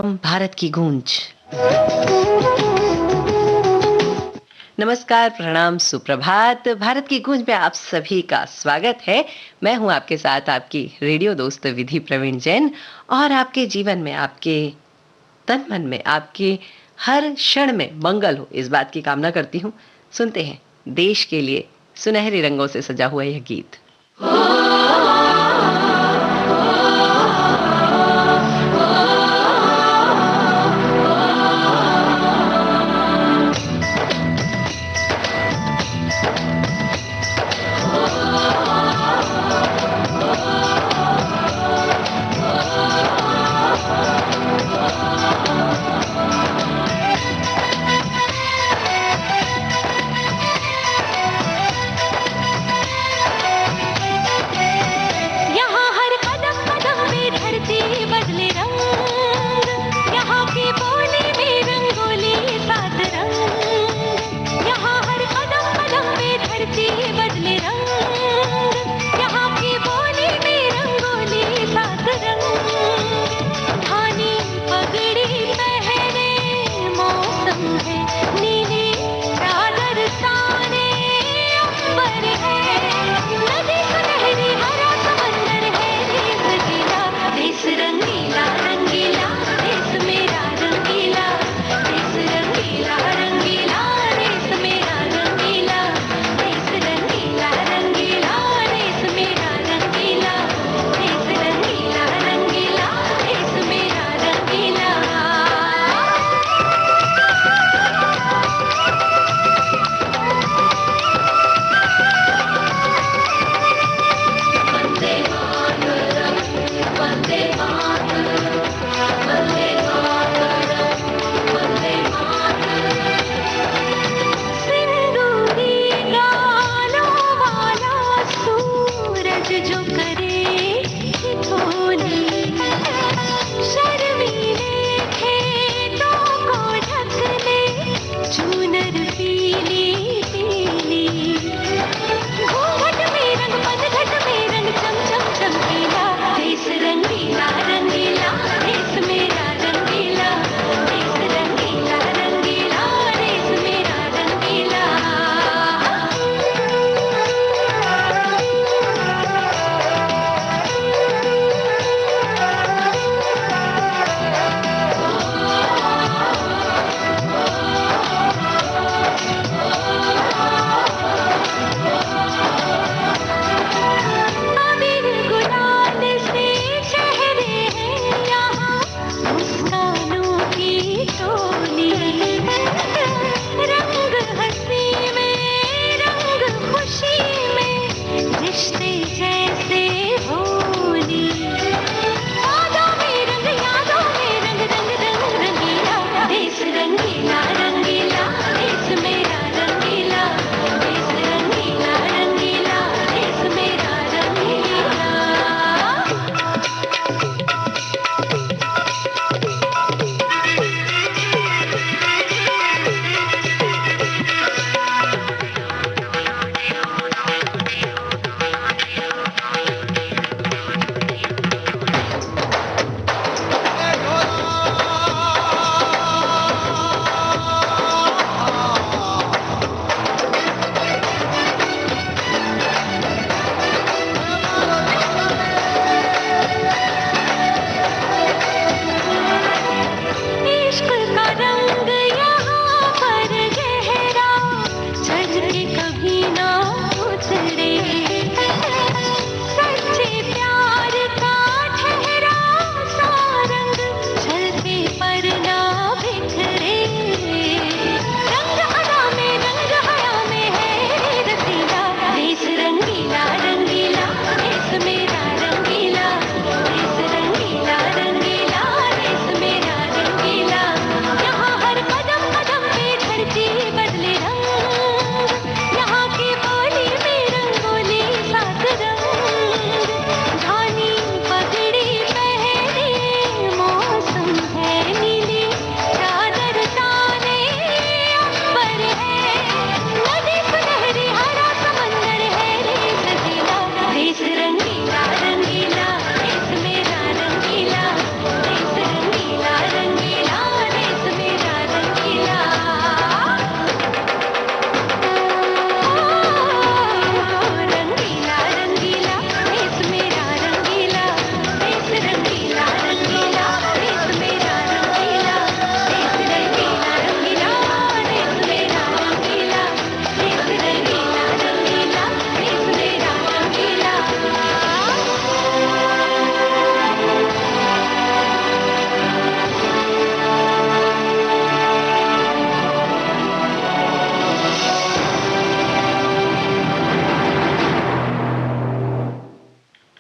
भारत की गूंज। नमस्कार, प्रणाम, सुप्रभात। भारत की गूंज में आप सभी का स्वागत है। मैं हूं आपके साथ आपकी रेडियो दोस्त विधि प्रवीण जैन और आपके जीवन में, आपके तन मन में, आपके हर क्षण में मंगल हो, इस बात की कामना करती हूं। सुनते हैं देश के लिए सुनहरे रंगों से सजा हुआ यह गीत।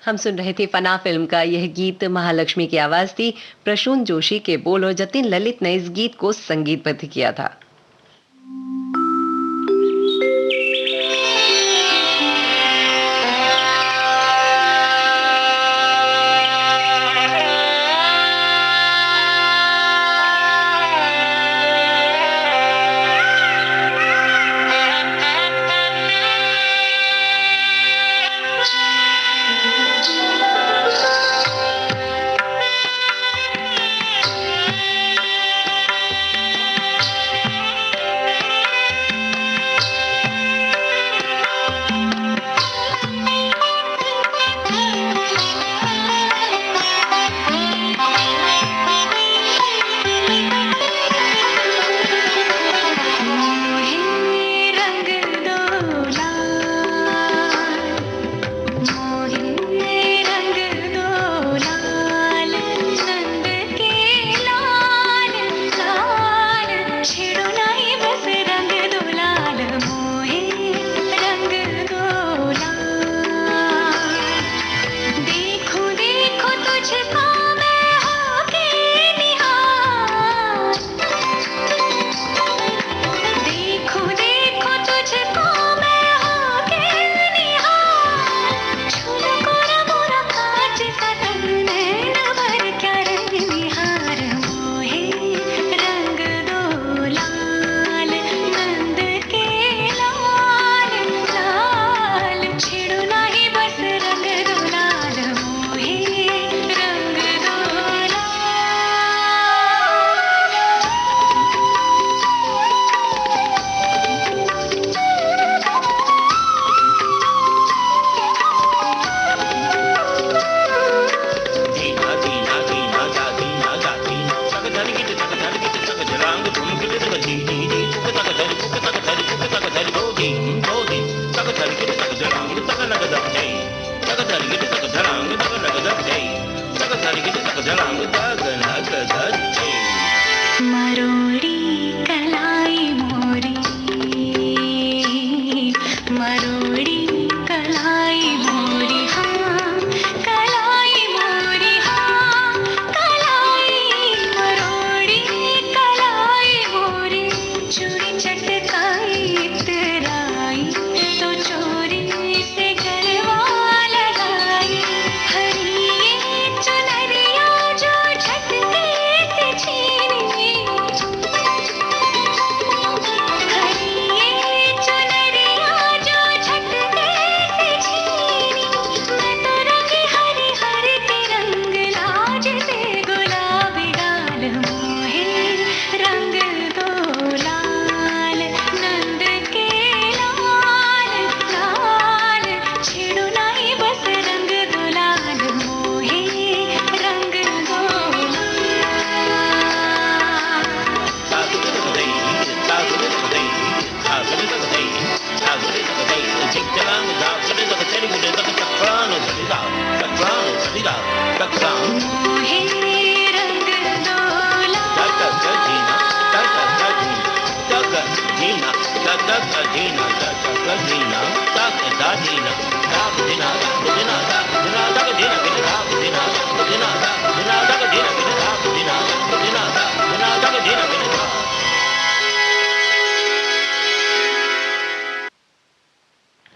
हम सुन रहे थे फना फिल्म का यह गीत। महालक्ष्मी की आवाज थी, प्रसून जोशी के बोल और जतिन ललित ने इस गीत को संगीतबद्ध किया था।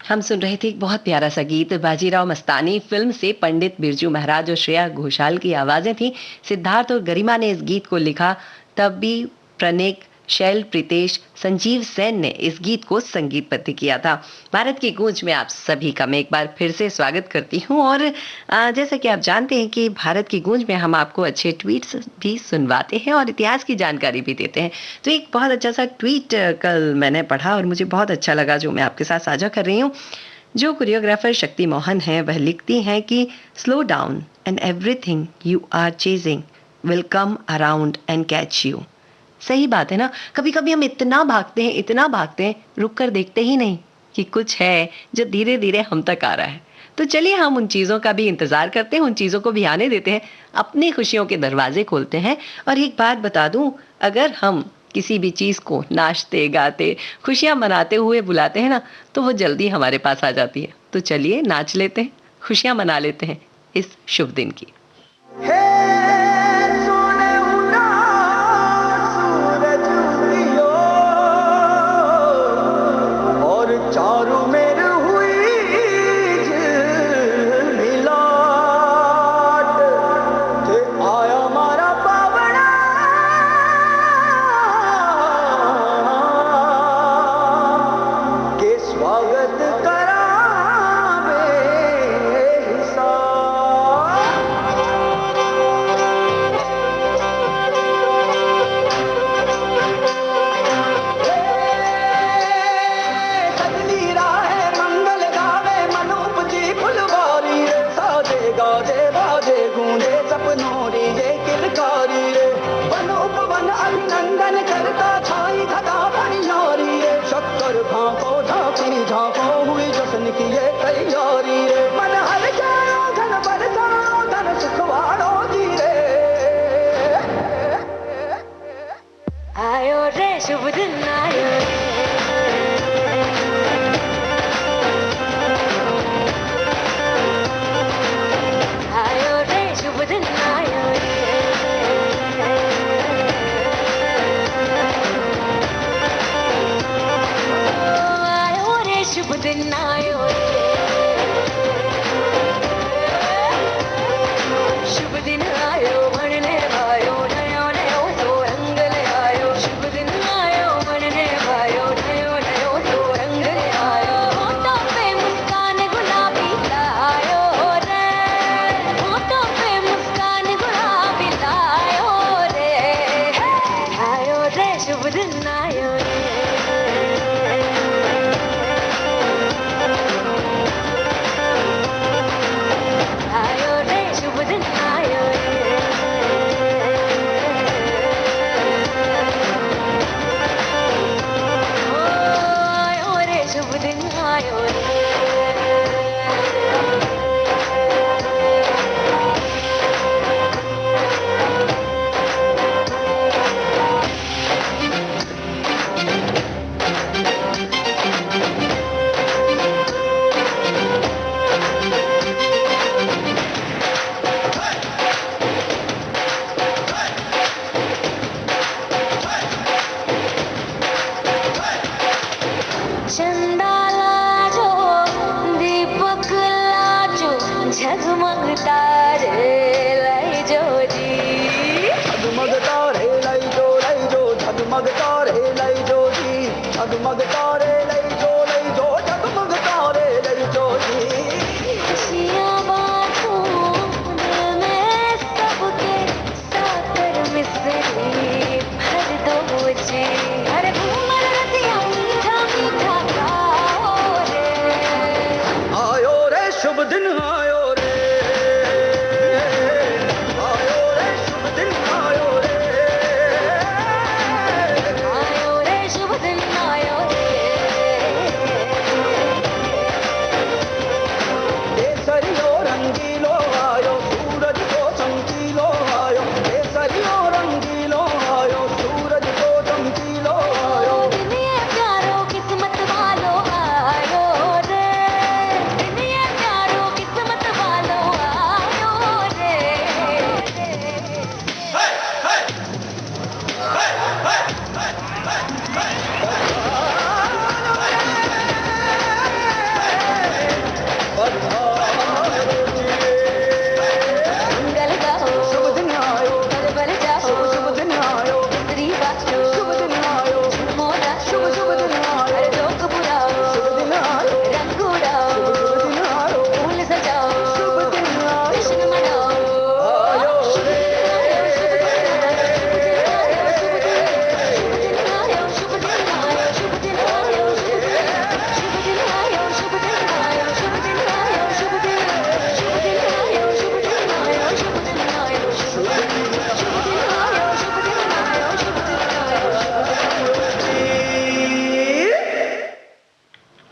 हम सुन रहे थे एक बहुत प्यारा सा गीत बाजीराव मस्तानी फिल्म से। पंडित बिरजू महाराज और श्रेया घोषाल की आवाजें थी। सिद्धार्थ और गरिमा ने इस गीत को लिखा। तब भी प्रणेक, शैल प्रीतेश, संजीव सेन ने इस गीत को संगीतबद्ध किया था। भारत की गूंज में आप सभी का मैं एक बार फिर से स्वागत करती हूं। और जैसा कि आप जानते हैं कि भारत की गूंज में हम आपको अच्छे ट्वीट्स भी सुनवाते हैं और इतिहास की जानकारी भी देते हैं। तो एक बहुत अच्छा सा ट्वीट कल मैंने पढ़ा और मुझे बहुत अच्छा लगा, जो मैं आपके साथ साझा कर रही हूँ। जो कोरियोग्राफर शक्ति मोहन है वह लिखती हैं कि slow down and everything you are chasing will come around and catch you. सही बात है ना। कभी कभी हम इतना भागते हैं, रुक कर देखते ही नहीं कि कुछ है जो धीरे धीरे हम तक आ रहा है। तो चलिए हम उन चीज़ों का भी इंतज़ार करते हैं, उन चीज़ों को भी आने देते हैं, अपनी खुशियों के दरवाजे खोलते हैं। और एक बात बता दूं, अगर हम किसी भी चीज़ को नाचते गाते खुशियाँ मनाते हुए बुलाते हैं ना, तो वो जल्दी हमारे पास आ जाती है। तो चलिए नाच लेते हैं, खुशियां मना लेते हैं इस शुभ दिन की।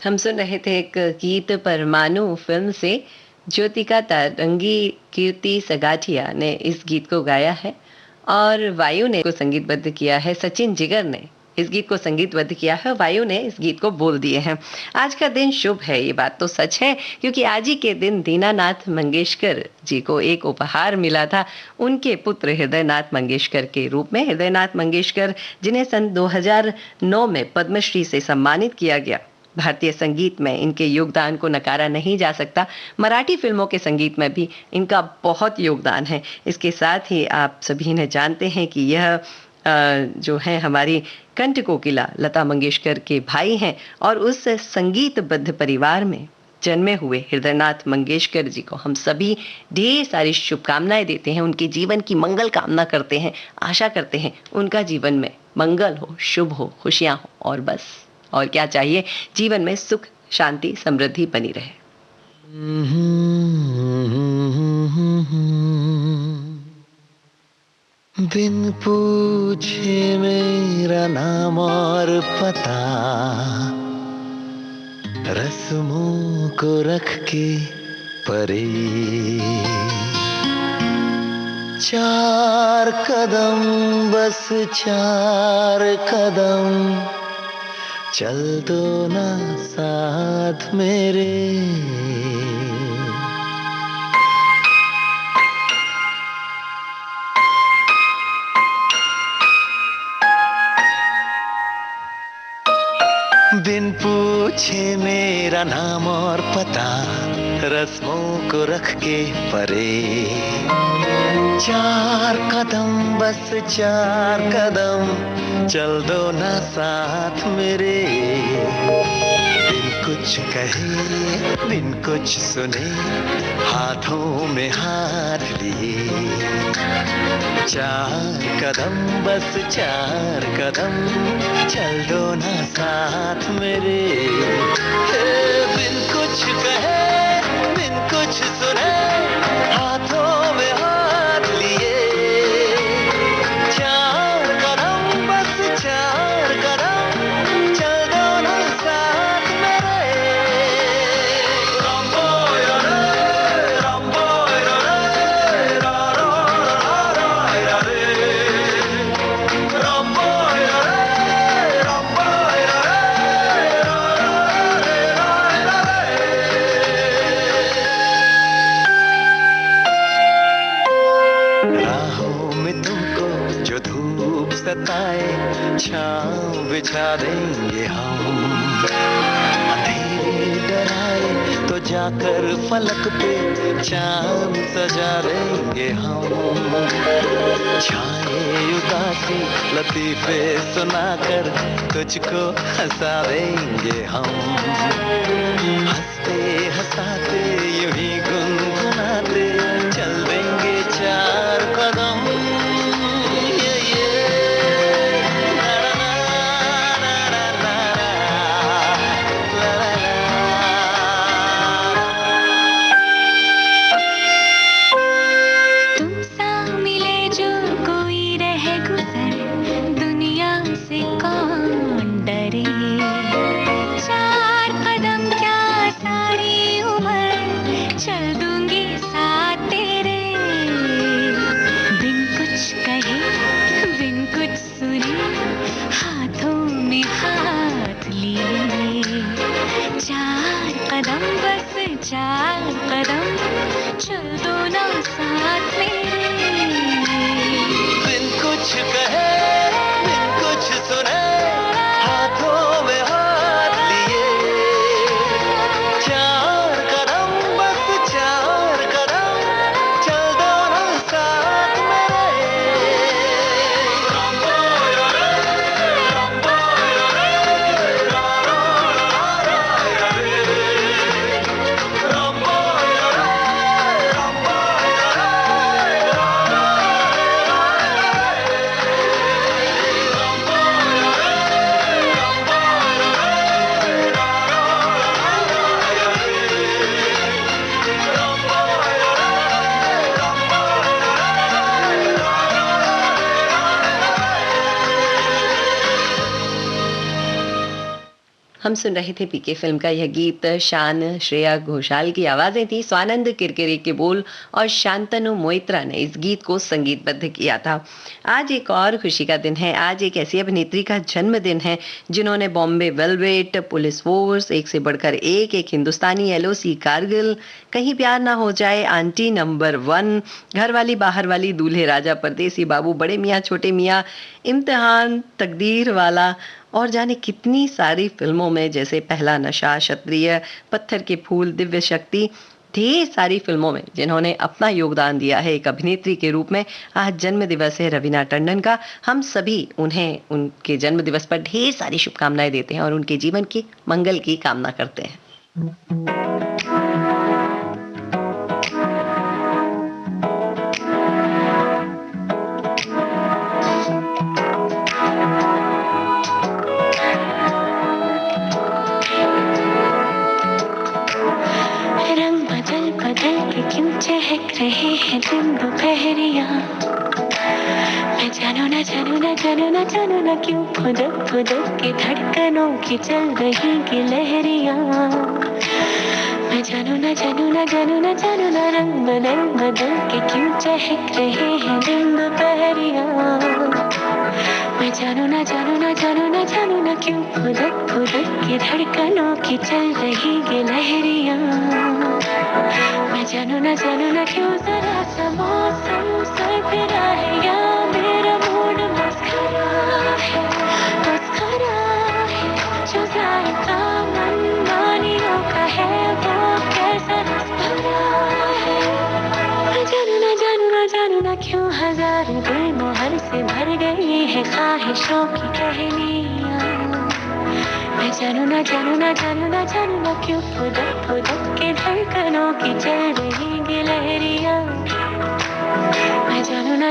हम सुन रहे थे एक गीत परमाणु फिल्म से। ज्योतिका तारंगी, कीर्ति सगाठिया ने इस गीत को गाया है और वायु ने इसको संगीतबद्ध किया है, सचिन जिगर ने इस गीत को संगीतबद्ध किया है, वायु ने इस गीत को बोल दिए हैं। आज का दिन शुभ है, ये बात तो सच है, क्योंकि आज ही के दिन दीनानाथ मंगेशकर जी को एक उपहार मिला था उनके पुत्र हृदयनाथ मंगेशकर के रूप में। हृदयनाथ मंगेशकर, जिन्हें सन 2009 में पद्मश्री से सम्मानित किया गया। भारतीय संगीत में इनके योगदान को नकारा नहीं जा सकता। मराठी फिल्मों के संगीत में भी इनका बहुत योगदान है। इसके साथ ही आप सभी ने जानते हैं कि यह जो है हमारी कंठ कोकिला लता मंगेशकर के भाई हैं, और उस संगीतबद्ध परिवार में जन्मे हुए हृदयनाथ मंगेशकर जी को हम सभी ढेर सारी शुभकामनाएं देते हैं, उनके जीवन की मंगल कामना करते हैं, आशा करते हैं उनका जीवन में मंगल हो, शुभ हो, खुशियां हो, और बस और क्या चाहिए, जीवन में सुख, शांति, समृद्धि बनी रहे। बिन पूछे मेरा नाम और पता, रस्मों को रख के परे, 4 कदम, बस 4 कदम, चल दो ना साथ मेरे। बिन पूछे मेरा नाम और पता, रस्मों को रख के परे, 4 कदम, बस 4 कदम, चल दो ना साथ मेरे। बिन कुछ कहे, बिन कुछ सुने, हाथों में हाथ लिए, 4 कदम, बस 4 कदम, चल दो ना साथ मेरे। बिन कुछ कहे, बिन कुछ सुने, हाथों में हाथ लिए, 4 कदम, बस 4 कदम, चल दो ना साथ मेरे। रामो रे, रामो रे, रा रा रा रे, रामो रे, रामो रे, रा रे। राहों में तुमको जो धूप सताए, छाँव बिछा देंगे हम, अंधेरे डराए तो जाकर फलक पे चांद सजा देंगे हम। छाए उदासी लतीफे सुनाकर तुझको हंसा देंगे हम, हंसते हंसाते यूं ही गुनगुनाते चल देंगे 4 कदम। चार कदम क्या सारी उम्र चल दूंगी साथ हम सुन रहे थे पीके फिल्म का यह गीत। शान श्रेया घोषाल की आवाजें थी, स्वानंद किरकिरे के बोल और शांतनु मोइत्रा ने इस गीत को संगीतबद्ध किया था। आज एक और खुशी का दिन है। आज एक ऐसी अभिनेत्री का जन्मदिन है जिन्होंने बॉम्बे वेलवेट, पुलिस फोर्स, एक से बढ़कर एक हिंदुस्तानी, एलओसी, कारगिल, कहीं प्यार ना हो जाए, आंटी नंबर 1, घरवाली बाहर वाली, दूल्हे राजा, परदेसी बाबू, बड़े मियाँ छोटे मियाँ, इम्तिहान, तकदीर वाला और जाने कितनी सारी फिल्मों में, जैसे पहला नशा, क्षत्रिय, पत्थर के फूल, दिव्य शक्ति, ढेर सारी फिल्मों में जिन्होंने अपना योगदान दिया है एक अभिनेत्री के रूप में। आज जन्म दिवस है रवीना टंडन का। हम सभी उन्हें उनके जन्म दिवस पर ढेर सारी शुभकामनाएं देते हैं और उनके जीवन की मंगल की कामना करते हैं। क्यों चहक रहे हैं दिन दोपहरिया, मैं जानू ना जानू ना जानू ना जानू ना क्यों फुदक फुदक के धड़कनों की चल रही गिलहरिया, मैं जानू ना जानू ना जानू ना जानू ना रंग बदल बदल के क्यों चहक रहे हैं दिन दोपहरिया, मैं जानू ना जानू ना जानू ना जानू ना क्यों फुदक फुदक के धड़कनों की चल रही गिलहरिया, मैं जानू ना क्यों जरा सा मौसम सरफिरा है या मेरा मूड मस्करा है जो जायका मनमानियों का है वो कैसा रस भरा है, मैं जानू ना क्यों हजारों दिल मोहर से भर गई है ख्वाहिशों की कहानियाँ, मैं जानू ना क्यों फुदक फुदक के धड़कनों की चल रही गिलहरिया, मैं जानू ना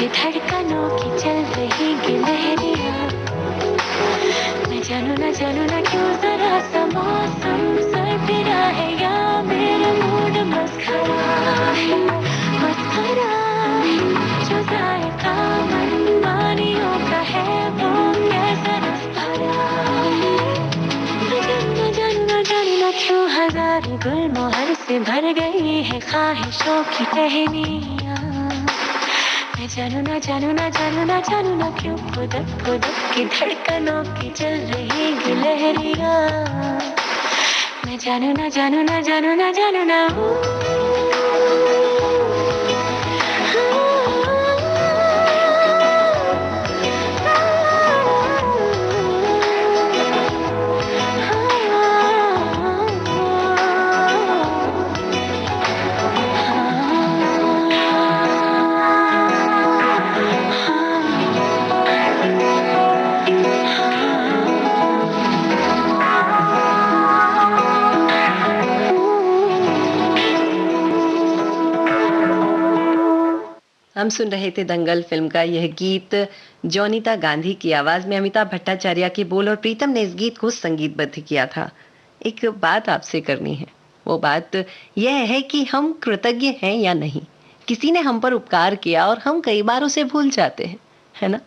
धड़कनों की चल रही गिलहरिया, मैं जानू ना क्यों जरा सा मौसम सरफिरा है या मेरा मूड मस्करा है जो जायका मनमानियों का है वो कैसा रस भरा है, मैं जानू ना क्यों हजारों गुल मोहर से भर गई है ख्वाहिशों की टहनियाँ, मैं जानू ना क्यों फुदक फुदक की धड़कनों की चल रही गिलहरिया, मैं जानू ना हम सुन रहे थे दंगल फिल्म का यह गीत। जोनीता गांधी की आवाज में अमिताभ भट्टाचार्य के बोल और प्रीतम ने इस गीत को संगीतबद्ध किया था। एक बात आपसे करनी है, वो बात यह है कि हम कृतज्ञ हैं या नहीं। किसी ने हम पर उपकार किया और हम कई बार उसे भूल जाते हैं, है ना।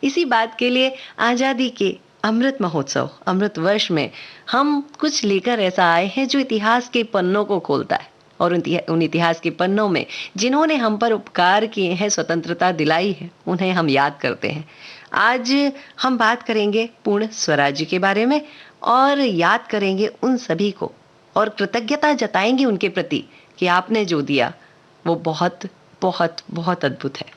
इसी बात के लिए आजादी के अमृत महोत्सव, अमृत वर्ष में हम कुछ लेकर ऐसा आए हैं जो इतिहास के पन्नों को खोलता है और उन इतिहास के पन्नों में जिन्होंने हम पर उपकार किए हैं, स्वतंत्रता दिलाई है, उन्हें हम याद करते हैं। आज हम बात करेंगे पूर्ण स्वराज्य के बारे में और याद करेंगे उन सभी को और कृतज्ञता जताएंगे उनके प्रति कि आपने जो दिया वो बहुत बहुत बहुत अद्भुत है।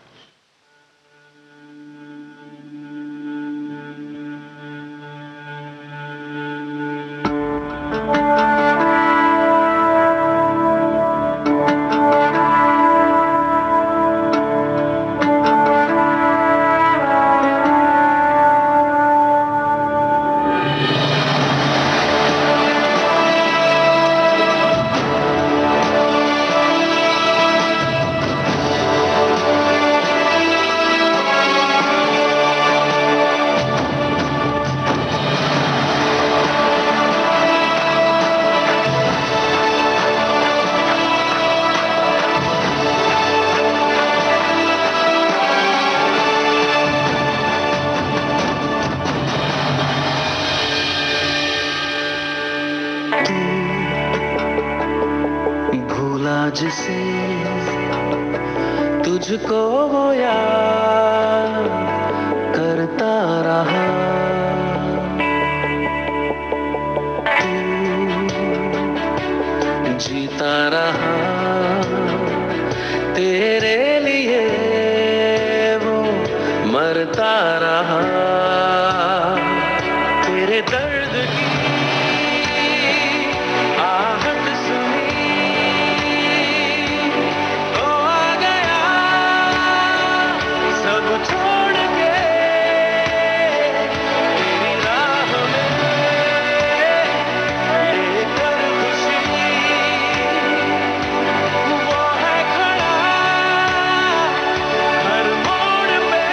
जिसे तुझको वो याद करता रहा, तू जीता रहा, तेरे लिए वो मरता रहा, तेरे दर्द की आहट सुनी तो आ गया सब छोड़ के तेरी राह में लेकर खुशी, वो है खड़ा हर मोड़ पे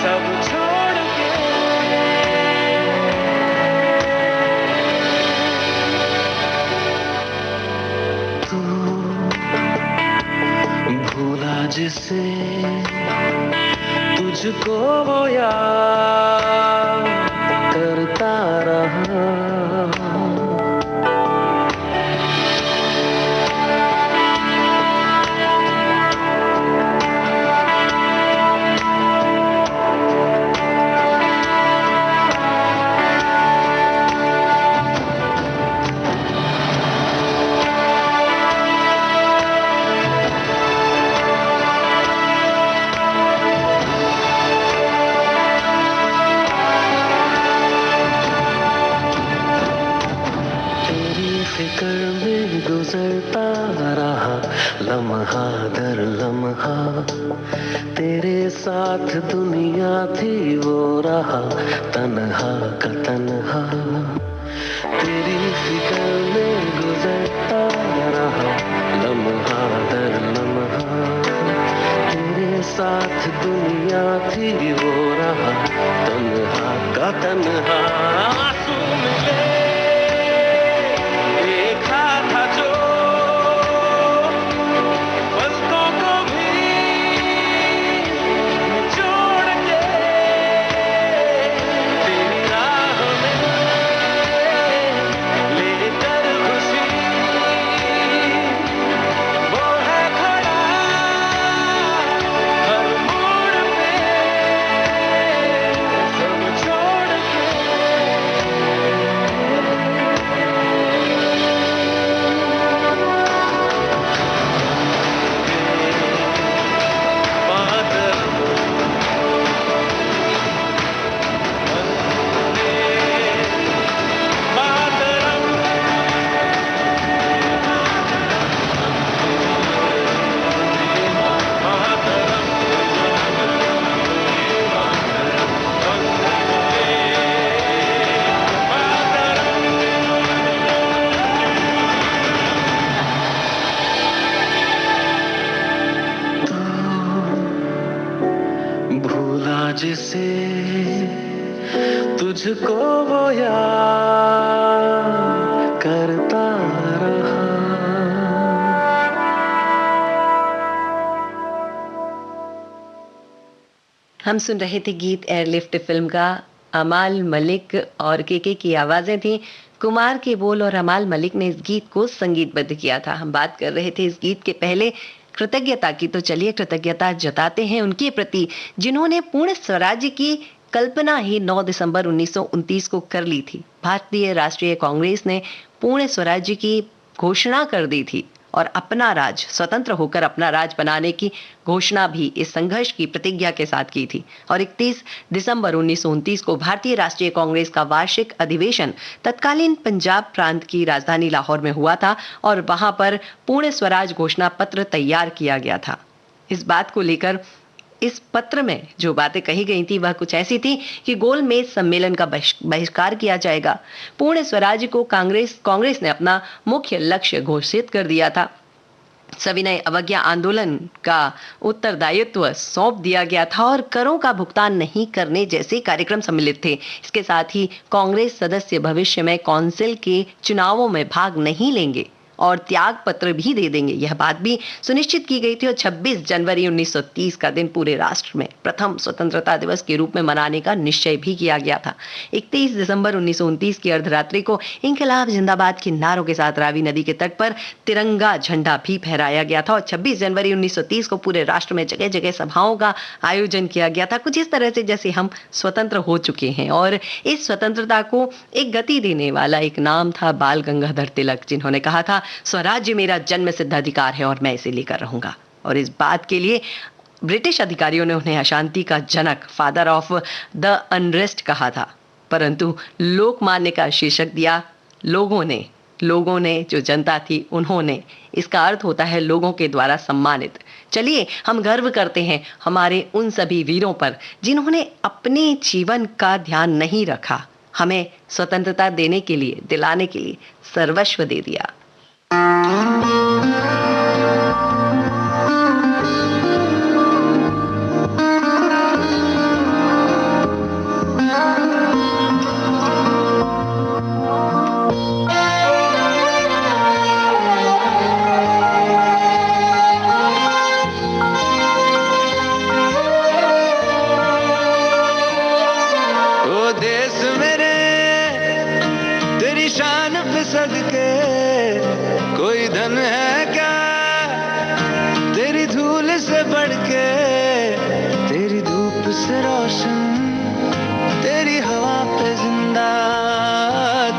सब छोड़ के। तू भूला जिसे तुझको वो याद करता रहा, तेरी फिक्र में गुजरता रहा लम्हा दर लम्हा, तेरे साथ दुनिया थी वो रहा तन्हा का तन्हा, तेरी फिक्र में गुजरता रहा लम्हा दर लम्हा, तेरे साथ दुनिया थी वो रहा तन्हा का तन्हा। आंसू मिले देखा था जो पलकों को भी निचोड़ के तेरी राह में लेकर खुशी, वो है खड़ा हर मोड़ पे सब छोड़ के। भूला जिसे तुझको वो याद करता रहा। हम सुन रहे थे गीत एयरलिफ्ट फिल्म का। अमाल मलिक और केके की आवाजें थी, कुमार के बोल और अमाल मलिक ने इस गीत को संगीतबद्ध किया था। हम बात कर रहे थे इस गीत के पहले कृतज्ञता की, तो चलिए कृतज्ञता जताते हैं उनके प्रति जिन्होंने पूर्ण स्वराज्य की कल्पना ही 9 दिसंबर 1929 को कर ली थी। भारतीय राष्ट्रीय कांग्रेस ने पूर्ण स्वराज्य की घोषणा कर दी थी और अपना राज, स्वतंत्र होकर अपना राज बनाने की घोषणा भी इस संघर्ष की प्रतिज्ञा के साथ की थी। और 31 दिसंबर 1929 को भारतीय राष्ट्रीय कांग्रेस का वार्षिक अधिवेशन तत्कालीन पंजाब प्रांत की राजधानी लाहौर में हुआ था और वहां पर पूर्ण स्वराज घोषणा पत्र तैयार किया गया था। इस बात को लेकर इस पत्र में जो बातें कही गई थी वह कुछ ऐसी थी कि गोलमेज सम्मेलन का बहिष्कार किया जाएगा। पूर्ण स्वराज को कांग्रेस ने अपना मुख्य लक्ष्य घोषित कर दिया था। सविनय अवज्ञा आंदोलन का उत्तरदायित्व सौंप दिया गया था और करों का भुगतान नहीं करने जैसे कार्यक्रम सम्मिलित थे। इसके साथ ही कांग्रेस सदस्य भविष्य में काउंसिल के चुनावों में भाग नहीं लेंगे और त्याग पत्र भी दे देंगे, यह बात भी सुनिश्चित की गई थी। और 26 जनवरी 1930 का दिन पूरे राष्ट्र में प्रथम स्वतंत्रता दिवस के रूप में मनाने का निश्चय भी किया गया था। 31 दिसंबर 1929 की अर्धरात्रि को इंकलाब जिंदाबाद के नारों के साथ रावी नदी के तट पर तिरंगा झंडा भी फहराया गया था और 26 जनवरी 1930 को पूरे राष्ट्र में जगह जगह सभाओं का आयोजन किया गया था, कुछ इस तरह से जैसे हम स्वतंत्र हो चुके हैं। और इस स्वतंत्रता को एक गति देने वाला एक नाम था बाल गंगाधर तिलक, जिन्होंने कहा था स्वराज्य मेरा जन्म सिद्ध अधिकार है और मैं इसे लेकर रहूंगा। और इस बात के लिए ब्रिटिश अधिकारियों ने उन्हें अशांति का जनक, फादर ऑफ द अनरेस्ट कहा था, परंतु लोकमान्य का शीर्षक दिया लोगों ने जो जनता थी उन्होंने। इसका अर्थ होता है लोगों के द्वारा सम्मानित। चलिए हम गर्व करते हैं हमारे उन सभी वीरों पर जिन्होंने अपने जीवन का ध्यान नहीं रखा, हमें स्वतंत्रता दिलाने के लिए सर्वस्व दे दिया। ओ देश मेरे तेरी शान पे सदके कोई धन है क्या तेरी धूल से बढ़ के, तेरी धूप से रोशन, तेरी हवा पे जिंदा,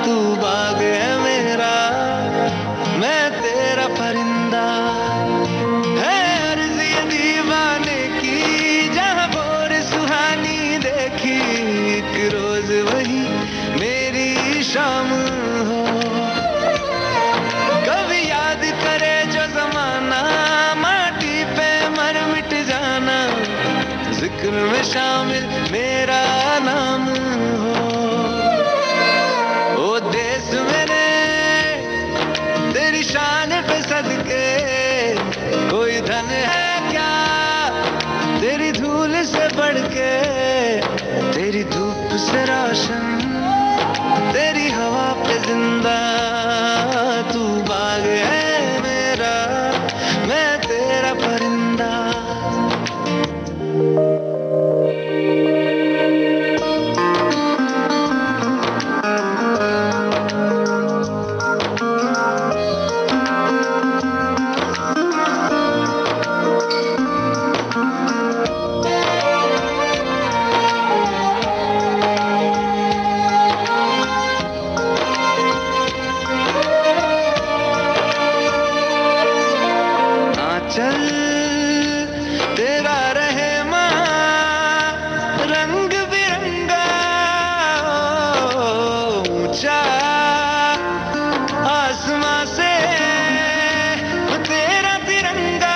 तू बाग है मेरा, मैं तेरा परिंदा। है अर्ज़ ये दीवाने की जहाँ भोर सुहानी देखी, एक रोज वही मेरी शाम हो। कभी याद करे जो जमाना, माटी पे मर मिट जाना, जिक्र में शामिल मेरा नाम हो। ओ देश मेरे तेरी शान पे सदके कोई धन है क्या तेरी धूल से बढ़ के, तेरी धूप से रोशन, तेरी हवा पे जिंदा, तू बाग है मेरा, मैं तेरा परिंदा। चल तेरा रहे माँ रंग बिरंगा, ऊंचा आसमां से तेरा तिरंगा,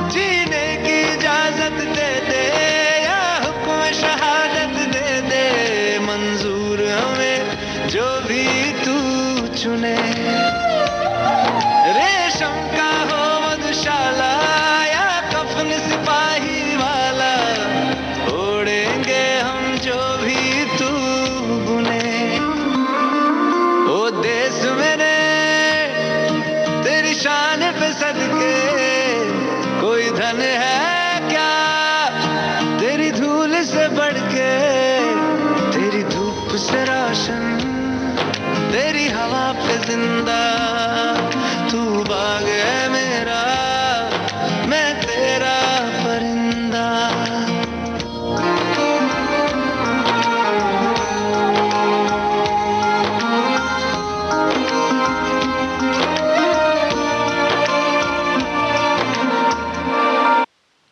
जीने की इजाजत दे दे या हुक्म शहादत दे दे, मंजूर हमें जो भी तू चुने। रेशम का हो मधुशाला या कफन सिपाही वाला, ओढ़ेंगे हम जो भी तू बुने। ओ देश मेरे तेरी शान पे सदके कोई धन है क्या तेरी धूल से बढ़ के, तेरी धूप से रोशन, जिंदा, तू बाग है मेरा, मैं तेरा परिंदा।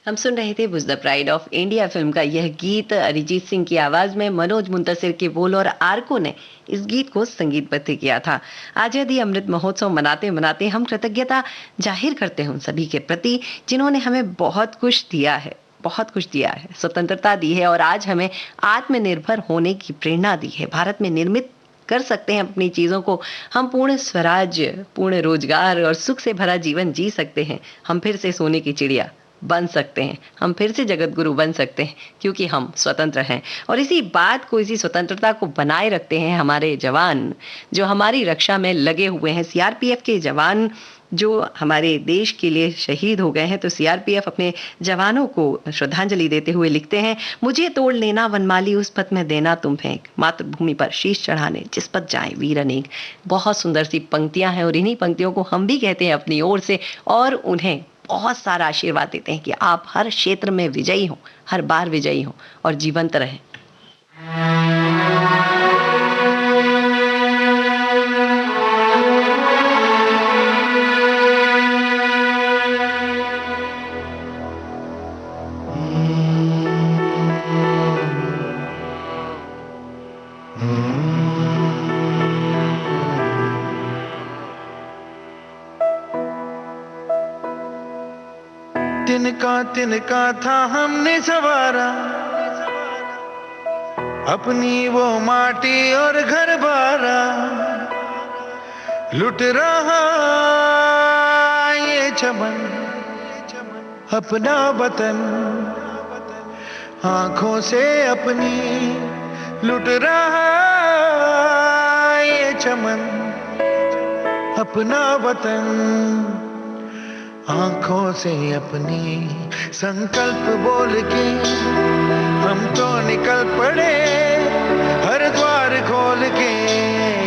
हम सुन रहे थे Bose the pride of India film का यह गीत अरिजीत सिंह की आवाज में मनोज मुंतसिर के बोल और आरको ने इस गीत को संगीतबद्ध किया था। आजादी अमृत महोत्सव मनाते मनाते हम कृतज्ञता जाहिर करते हैं उन सभी के प्रति जिन्होंने हमें बहुत कुछ दिया है, बहुत कुछ दिया है, स्वतंत्रता दी है और आज हमें आत्मनिर्भर होने की प्रेरणा दी है। भारत में निर्मित कर सकते हैं अपनी चीजों को, हम पूर्ण स्वराज्य, पूर्ण रोजगार और सुख से भरा जीवन जी सकते हैं। हम फिर से सोने की चिड़िया बन सकते हैं, हम फिर से जगत गुरु बन सकते हैं क्योंकि हम स्वतंत्र हैं। और इसी बात को, इसी स्वतंत्रता को बनाए रखते हैं हमारे जवान जो हमारी रक्षा में लगे हुए हैं। सीआरपीएफ के जवान जो हमारे देश के लिए शहीद हो गए हैं, तो सीआरपीएफ अपने जवानों को श्रद्धांजलि देते हुए लिखते हैं, मुझे तोड़ लेना वनमाली उस पथ में देना तुम फेंक, मातृभूमि पर शीश चढ़ाने जिस पथ जाए वीर अनेक। बहुत सुंदर सी पंक्तियां हैं और इन्हीं पंक्तियों को हम भी कहते हैं अपनी ओर से और उन्हें बहुत सारा आशीर्वाद देते हैं कि आप हर क्षेत्र में विजयी हो, हर बार विजयी हो और जीवंत रहें। तिनका था हमने सवारा, अपनी वो माटी और घर बारा, लुट रहा ये चमन अपना वतन, आंखों से अपनी लुट रहा ये चमन अपना वतन, आंखों से अपनी संकल्प बोल के हम तो निकल पड़े, हर द्वार खोल के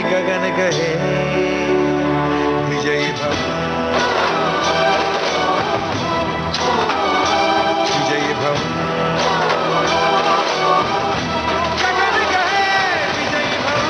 गगन गए विजयी भव, विजयी भव, गगन गए विजयी भव।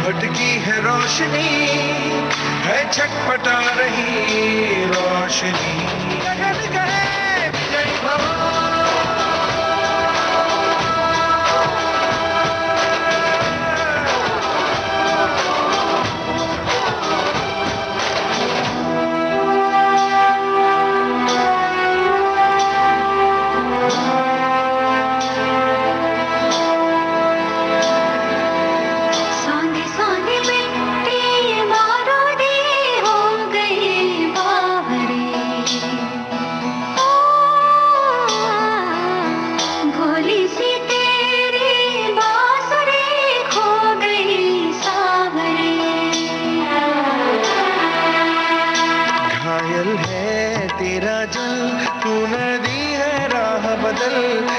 भटकी है रोशनी, है छटपटा रही रोशनी, गगन गए विजयी भव।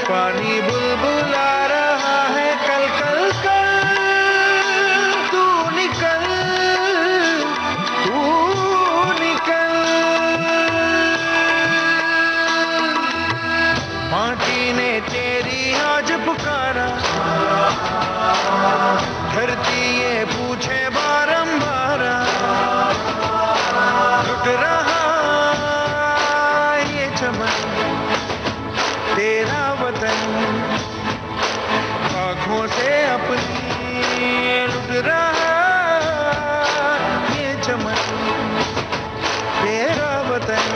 पानी बुलबुला रहा है कल कल कल, तू निकल माटी ने तेरी आज पुकारा, धरती ये पूछे बारंबार, लुट रहा ये चमन तेरा वतन, आँखों से अपनी रहा ये चमन तेरा वतन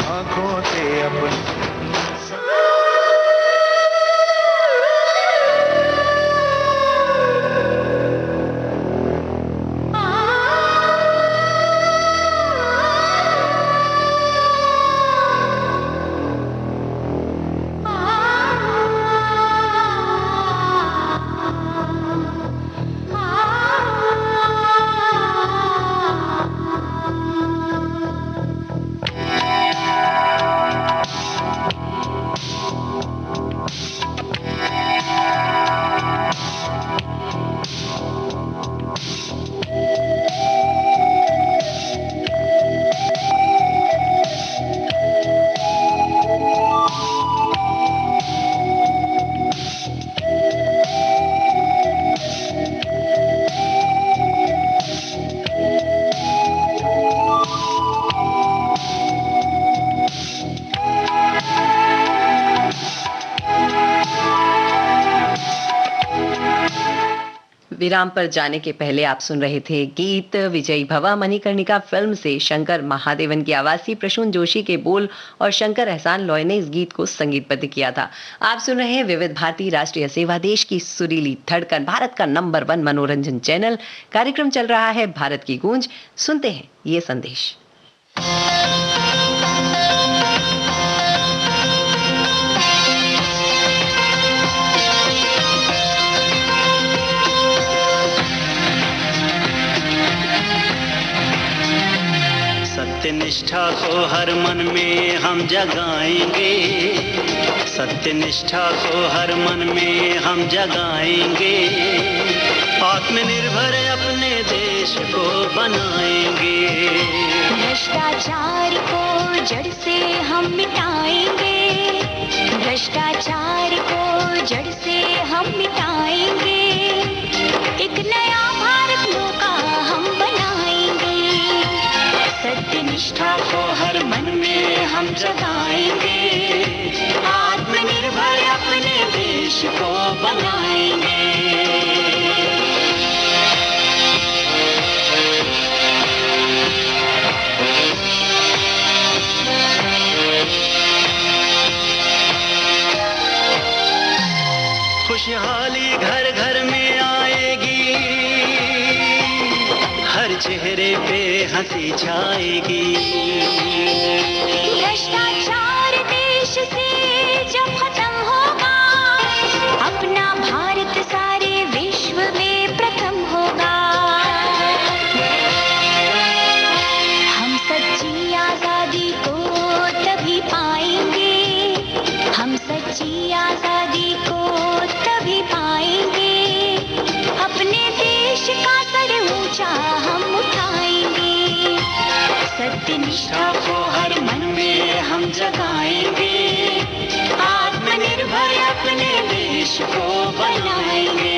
आंखों से अपनी विराम पर जाने के पहले आप सुन रहे थे गीत विजयी भवा मणिकर्णिका फिल्म से शंकर महादेवन की आवाज़ी प्रसून जोशी के बोल और शंकर एहसान लॉय ने इस गीत को संगीतबद्ध किया था। आप सुन रहे हैं विविध भारती राष्ट्रीय सेवा देश की सुरीली धड़कन, भारत का नंबर 1 मनोरंजन चैनल। कार्यक्रम चल रहा है भारत की गूंज। सुनते हैं ये संदेश। सत्यनिष्ठा को हर मन में हम जगाएंगे, सत्यनिष्ठा को हर मन में हम जगाएंगे, आत्मनिर्भर अपने देश को बनाएंगे। भ्रष्टाचार को जड़ से हम मिटाएंगे, भ्रष्टाचार को जड़ से हम मिटाएंगे, एक नया भारत का हम बनाएंगे। सत्यनिष्ठा को हर मन में हम जगाएंगे, आत्मनिर्भर अपने देश को बनाएंगे। खुशहाली घर घर में आएगी, हर चेहरे पे हंसी छाएगी। भ्रष्टाचार देश से जब खत्म होगा, अपना भारत सारे विश्व में प्रथम होगा। हम सच्ची आजादी को तभी पाएंगे, हम सच्ची आजादी को तभी पाएंगे, अपने देश का सर ऊंचा हम उठाएंगे। सत्यनिष्ठा को हर मन में हम जगाएंगे, आत्मनिर्भर अपने देश को बनाएंगे।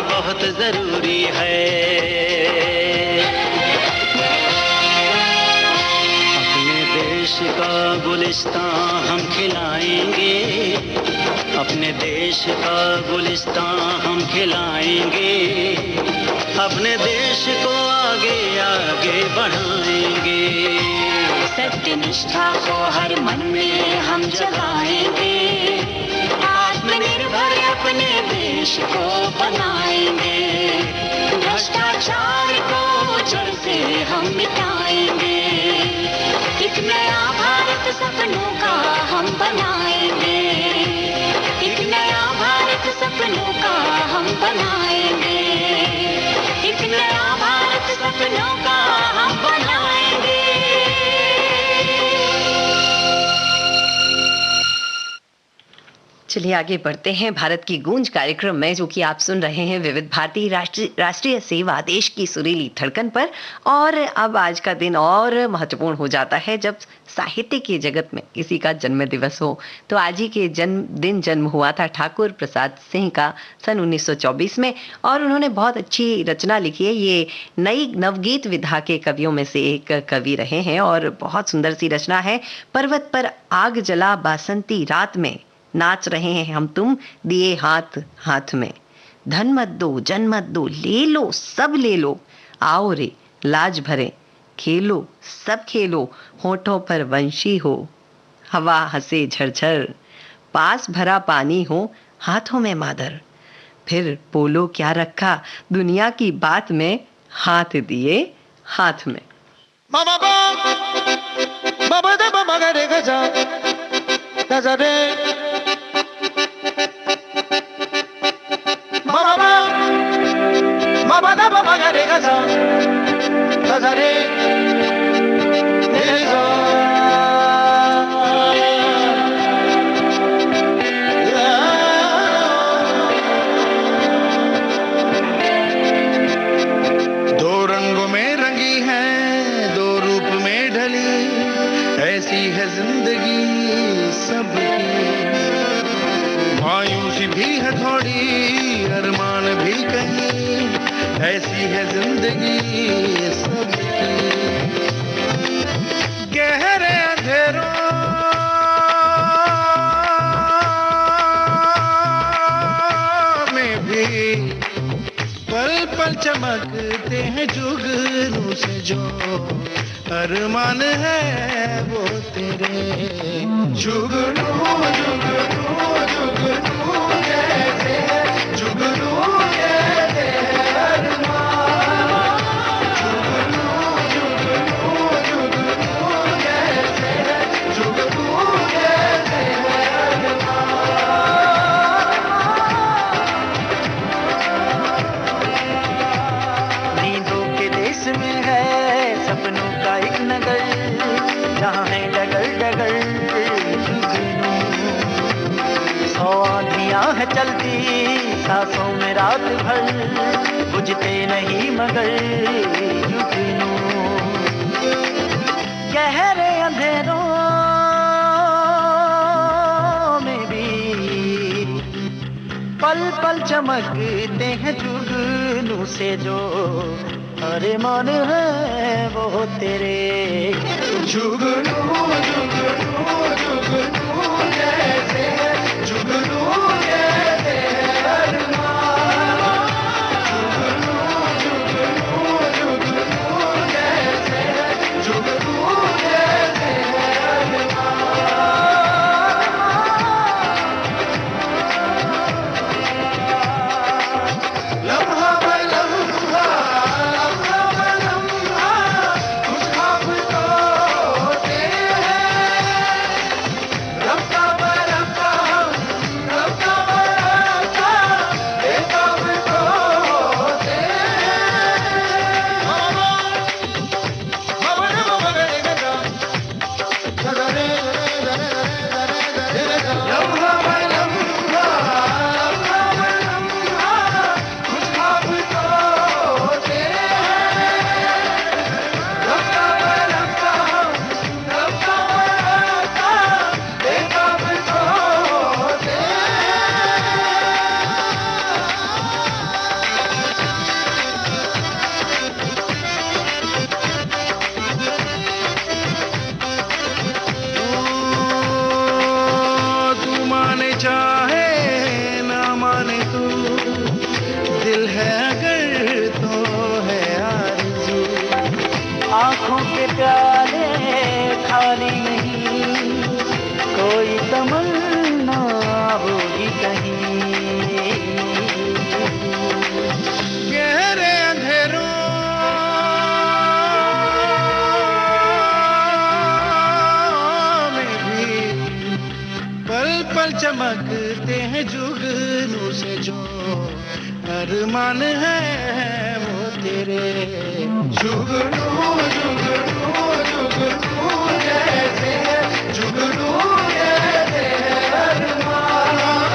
बहुत जरूरी है, अपने देश का गुलिस्तान हम खिलाएंगे, अपने देश का गुलिस्तान हम खिलाएंगे, अपने देश को आगे आगे बढ़ाएंगे। सत्यनिष्ठा को हर मन में हम जगाएंगे, आत्मनिर्भर अपने देश को बनाएंगे। भ्रष्टाचार को जड़ से हम मिटाएंगे, एक नया भारत सपनों का हम बनाएंगे, एक नया भारत सपनों का हम बनाएंगे, एक नया भारत सपनों का हम बनाएंगे। चलिए आगे बढ़ते हैं भारत की गूंज कार्यक्रम में, जो कि आप सुन रहे हैं विविध भारती राष्ट्रीय सेवा देश की सुरीली धड़कन पर। और अब आज का दिन और महत्वपूर्ण हो जाता है जब साहित्य के जगत में किसी का जन्म दिवस हो। तो आज ही के जन्म हुआ था ठाकुर प्रसाद सिंह का सन 1924 में, और उन्होंने बहुत अच्छी रचना लिखी है। ये नई नवगीत विधा के कवियों में से एक कवि रहे हैं और बहुत सुंदर सी रचना है। पर्वत पर आग जला बासंती रात में, नाच रहे हैं हम तुम दिए हाथ हाथ में। धन मत दो जन मत दो, ले लो सब ले लो, आओ रे लाज भरे खेलो सब खेलो, होठों पर वंशी हो हवा हंसे झरझर, पास भरा पानी हो हाथों में मादर, फिर बोलो क्या रखा दुनिया की बात में, हाथ दिए हाथ में। मामा बा बाबा दे बाबा गे रे गजा गजा रे मामा बा बाबा दे बाबा गे रे गजा गजा रे रे गा दो रंगों में रंगी है, दो रूप में ढली, ऐसी है जिंदगी सबकी। मायूसी भी है थोड़ी, अरमान भी कहीं, ऐसी है जिंदगी सबकी। गहरे अंधेरों में भी पल पल चमकते हैं जुगनू से, जो अरमान है वो तेरे। जुगनू जुगनू जुगनू कैसे जुगनू कैसे अरमान, जुगनू जुगनू जुगनू कैसे जुगनू कैसे में है सपनों का एक नगर, जहाँ है डगर डगर जुगनू। सौ आँधियाँ है चलती सांसों में रात भर, बुझते नहीं मगर जुगनू। गहरे अंधेरों में भी पल पल चमकते हैं जुगनू से, जो अरे मन है वो तेरे। जुगनू जुगनू जुगनू कैसे जुगनू कैसे अरमान, जुगनू जुगनू जुगनू कैसे जुगनू कैसे लम्हा ब लम्हा आँखों के प्याले खाली नहीं, कोई तमन्ना होगी कहीं। गहरे अंधेरों में भी पल पल चमकते हैं जुगनू से, जो अरमान है वो तेरे। जुगनू जुगनू जुगनू कैसे जुगनू कैसे अरमान,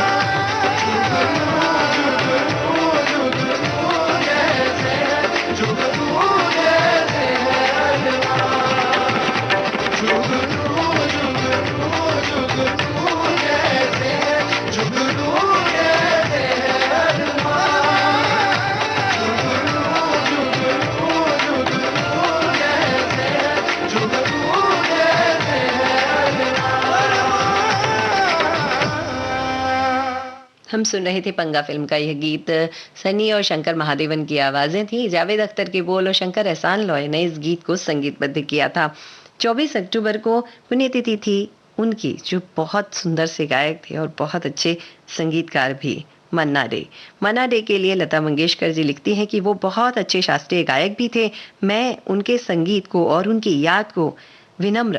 हम सुन रहे थे पंगा फिल्म का यह गीत। सनी और शंकर महादेवन की आवाजें थी, जावेद अख्तर के बोल और शंकर एहसान लॉय ने इस गीत को संगीतबद्ध किया था। 24 अक्टूबर को पुण्यतिथि थी उनकी, जो बहुत सुंदर से गायक थे और बहुत अच्छे संगीतकार भी, मन्ना डे। मन्ना डे के लिए लता मंगेशकर जी लिखती हैं कि वो बहुत अच्छे शास्त्रीय गायक भी थे। मैं उनके संगीत को और उनकी याद को विनम्र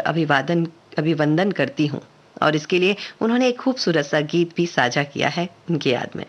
अभिवंदन करती हूँ। और इसके लिए उन्होंने एक खूबसूरत सा गीत भी साझा किया है उनकी याद में।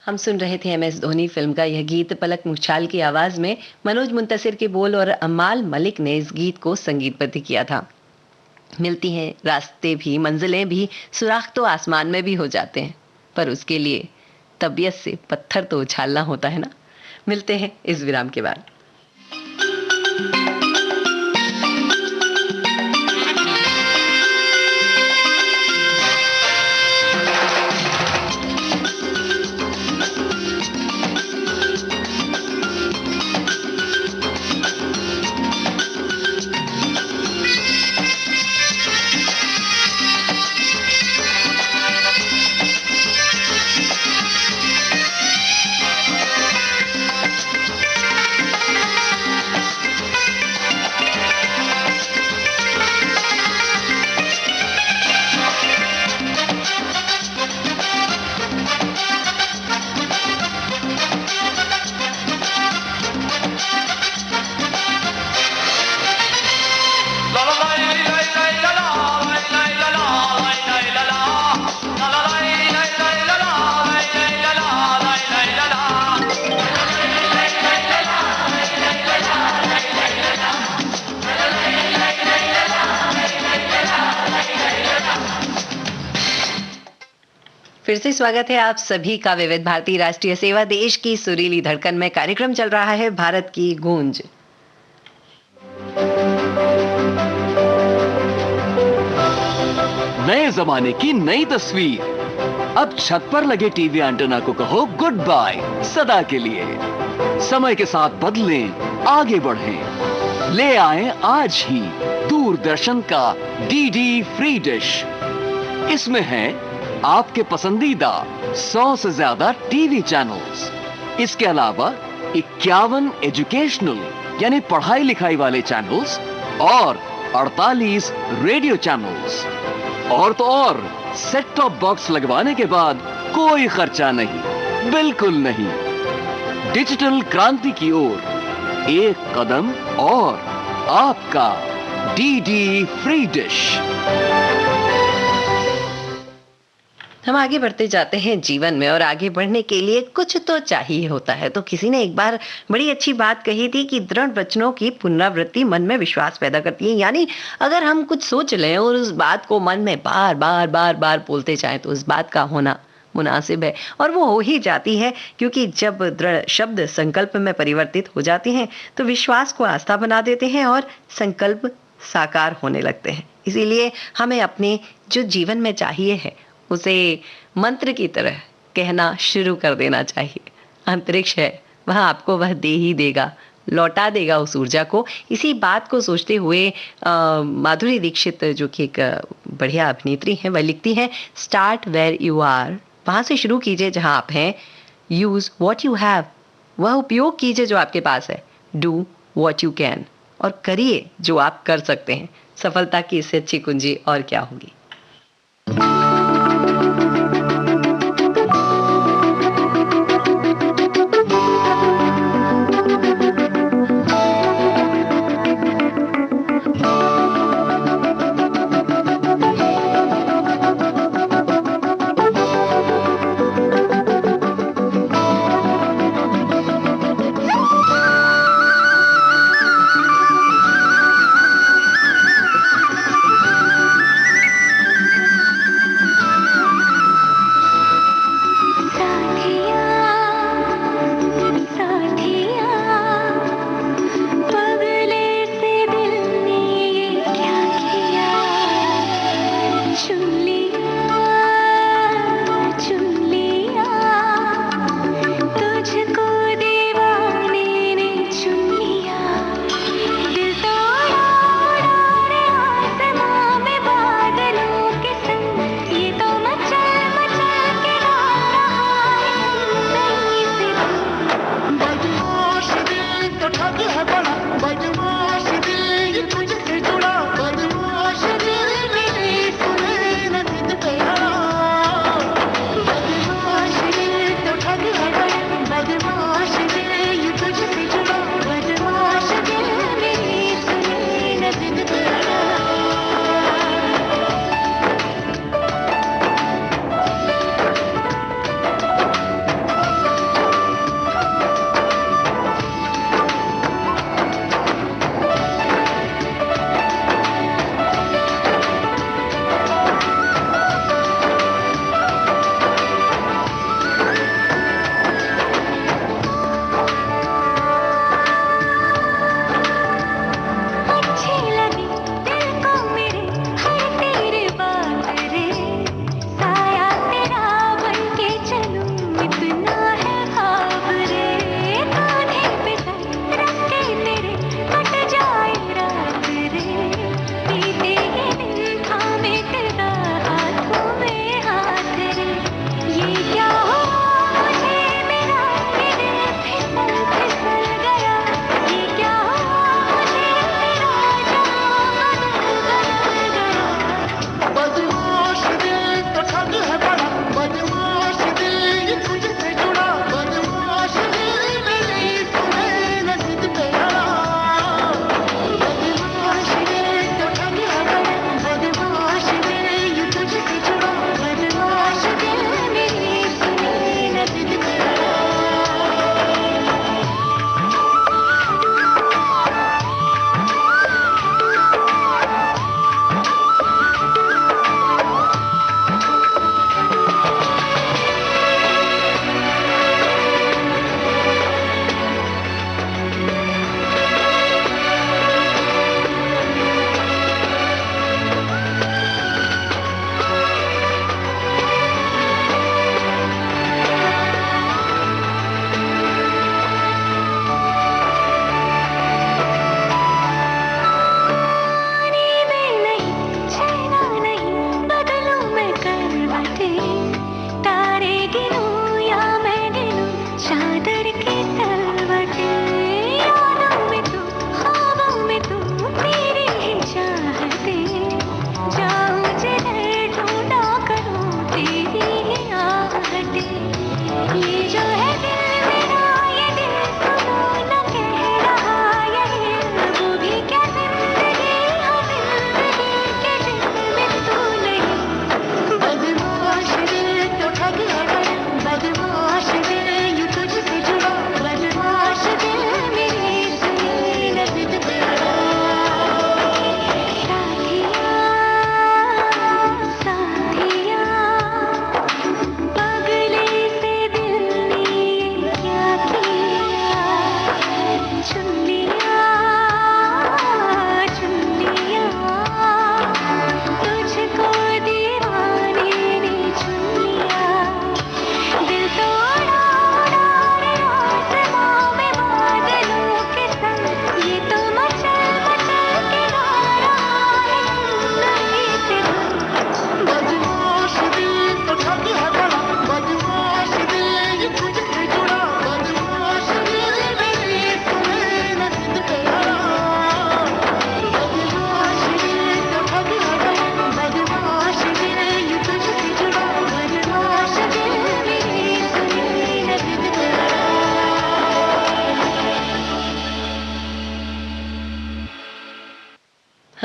हम सुन रहे थे MS धोनी फिल्म का यह गीत। पलक मुछाल की आवाज में मनोज मुंतसिर के बोल और अमाल मलिक ने इस गीत को संगीतबद्ध किया था। मिलती हैं रास्ते भी, मंजिलें भी, सुराख तो आसमान में भी हो जाते हैं, पर उसके लिए तबीयत से पत्थर तो उछालना होता है ना। मिलते हैं इस विराम के बाद। फिर से स्वागत है आप सभी का विविध भारती राष्ट्रीय सेवा देश की सुरीली धड़कन में। कार्यक्रम चल रहा है भारत की गूंज। नए जमाने की नई तस्वीर। अब छत पर लगे टीवी एंटेना को कहो गुड बाय सदा के लिए। समय के साथ बदलें, आगे बढ़ें। ले आएं आज ही दूरदर्शन का डीडी फ्री डिश। इसमें है आपके पसंदीदा 100 से ज्यादा टीवी चैनल्स। इसके अलावा 51 एजुकेशनल यानी पढ़ाई लिखाई वाले चैनल्स और 48 रेडियो चैनल्स। और तो और सेट टॉप बॉक्स लगवाने के बाद कोई खर्चा नहीं, बिल्कुल नहीं। डिजिटल क्रांति की ओर एक कदम और आपका डीडी फ्री डिश। हम आगे बढ़ते जाते हैं जीवन में, और आगे बढ़ने के लिए कुछ तो चाहिए होता है। तो किसी ने एक बार बड़ी अच्छी बात कही थी कि दृढ़ वचनों की पुनरावृत्ति मन में विश्वास पैदा करती है। यानी अगर हम कुछ सोच लें और उस बात को मन में बार बार बार बार बोलते जाएं तो उस बात का होना मुनासिब है, और वो हो ही जाती है। क्योंकि जब दृढ़ शब्द संकल्प में परिवर्तित हो जाते हैं तो विश्वास को आस्था बना देते हैं और संकल्प साकार होने लगते हैं। इसीलिए हमें अपने जो जीवन में चाहिए है उसे मंत्र की तरह कहना शुरू कर देना चाहिए। अंतरिक्ष है, वह आपको वह दे ही देगा, लौटा देगा उस ऊर्जा को। इसी बात को सोचते हुए माधुरी दीक्षित, जो कि एक बढ़िया अभिनेत्री हैं, वह लिखती हैं, स्टार्ट वेयर यू आर। वहां से शुरू कीजिए जहां आप हैं। यूज वॉट यू हैव, वह उपयोग कीजिए जो आपके पास है। डू वॉट यू कैन, और करिए जो आप कर सकते हैं। सफलता की इससे अच्छी कुंजी और क्या होगी।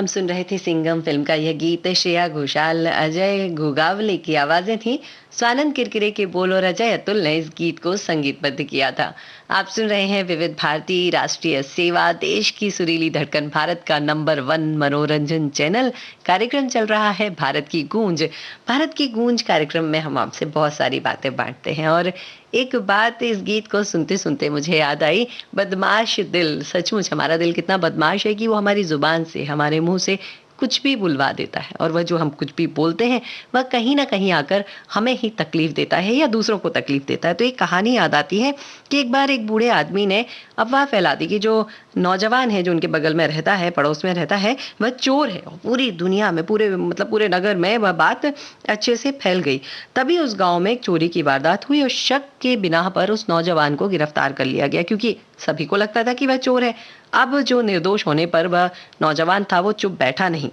हम सुन रहे थे सिंघम फिल्म का यह गीत। श्रेया घोषाल, अजय घोगावले की आवाजें थी, स्वानंद किरकिरे के बोल और अजय अतुल ने इस गीत को संगीतबद्ध किया था। आप सुन रहे हैं विविध भारती राष्ट्रीय सेवा, देश की सुरीली धड़कन, भारत का नंबर 1 मनोरंजन चैनल। कार्यक्रम चल रहा है भारत की गूंज। भारत की गूंज कार्यक्रम में हम आपसे बहुत सारी बातें बांटते हैं, और एक बात इस गीत को सुनते सुनते मुझे याद आई, बदमाश दिल। सचमुच हमारा दिल कितना बदमाश है कि वो हमारी जुबान से, हमारे मुंह से कुछ भी बुलवा देता है, और वह जो हम कुछ भी बोलते हैं वह कहीं ना कहीं आकर हमें ही तकलीफ देता है या दूसरों को तकलीफ देता है। तो एक कहानी याद आती है कि एक बार एक बूढ़े आदमी ने अफवाह फैला दी कि जो नौजवान है जो उनके बगल में रहता है, पड़ोस में रहता है, वह चोर है। पूरी दुनिया में, पूरे नगर में वह बात अच्छे से फैल गई। तभी उस गांव में एक चोरी की वारदात हुई और शक के बिना पर उस नौजवान को गिरफ्तार कर लिया गया, क्योंकि सभी को लगता था कि वह चोर है। अब जो निर्दोष होने पर वह नौजवान था वो चुप बैठा नहीं,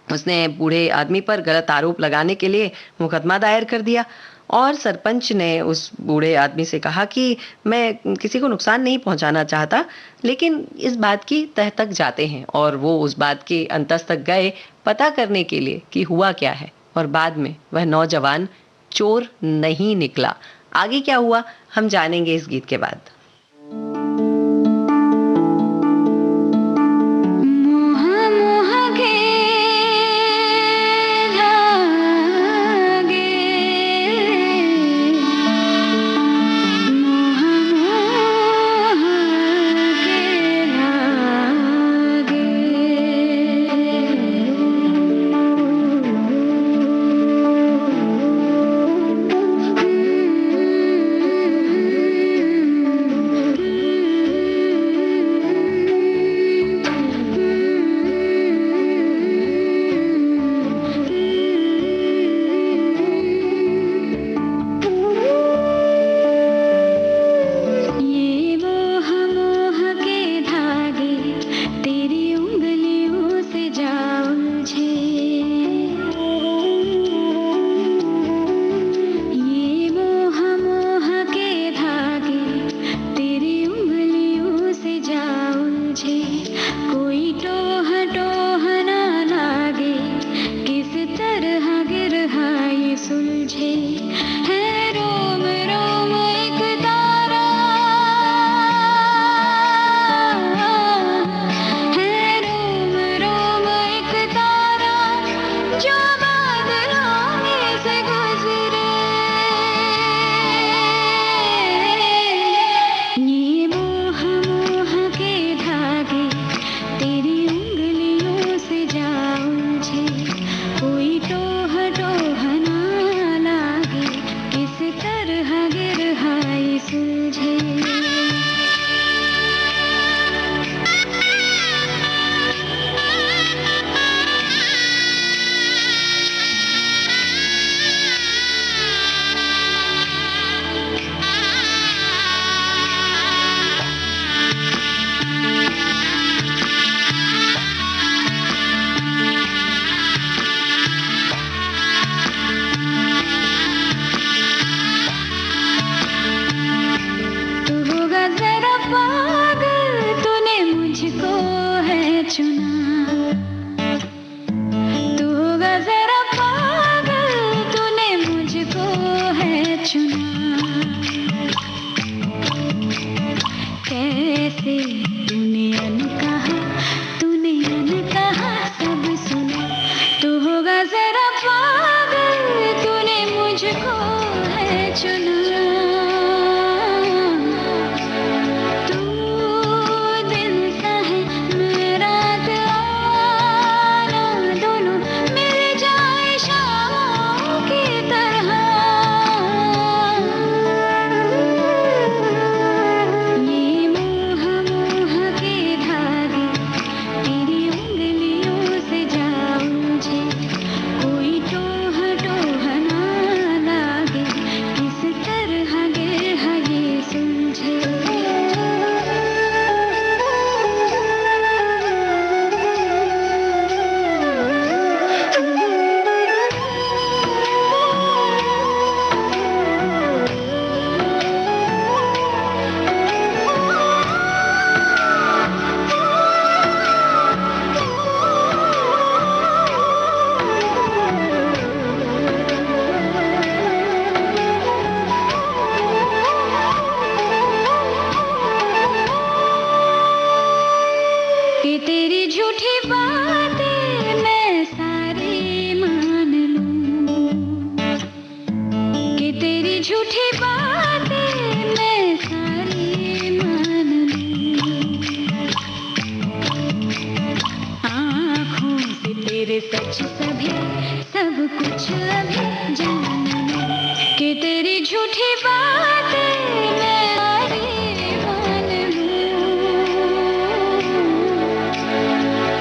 उसने बूढ़े आदमी पर गलत आरोप लगाने के लिए मुकदमा दायर कर दिया। और सरपंच ने उस बूढ़े आदमी से कहा कि मैं किसी को नुकसान नहीं पहुंचाना चाहता, लेकिन इस बात की तह तक जाते हैं। और वो उस बात के अंतस तक गए पता करने के लिए कि हुआ क्या है, और बाद में वह नौजवान चोर नहीं निकला। आगे क्या हुआ हम जानेंगे इस गीत के बाद। झूठी बातें मैं सारी मान लूं, आँखों से तेरे सच सभी सब कुछ अभी जान लूं, कि तेरी झूठी बातें मैं सारी मान लूं।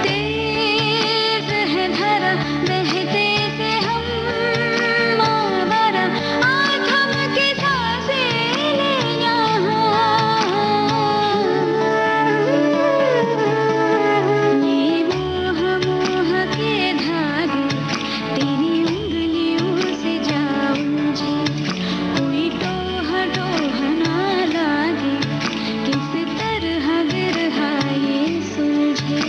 तेज है धारा बहते से हम आवारा, थम के सांसें ले यहाँ। ये मोह के धागे तेरी उंगलियों से जा उलझे, कोई टोह टोह ना लागे, किस तरह बिरहा ये सुलझे।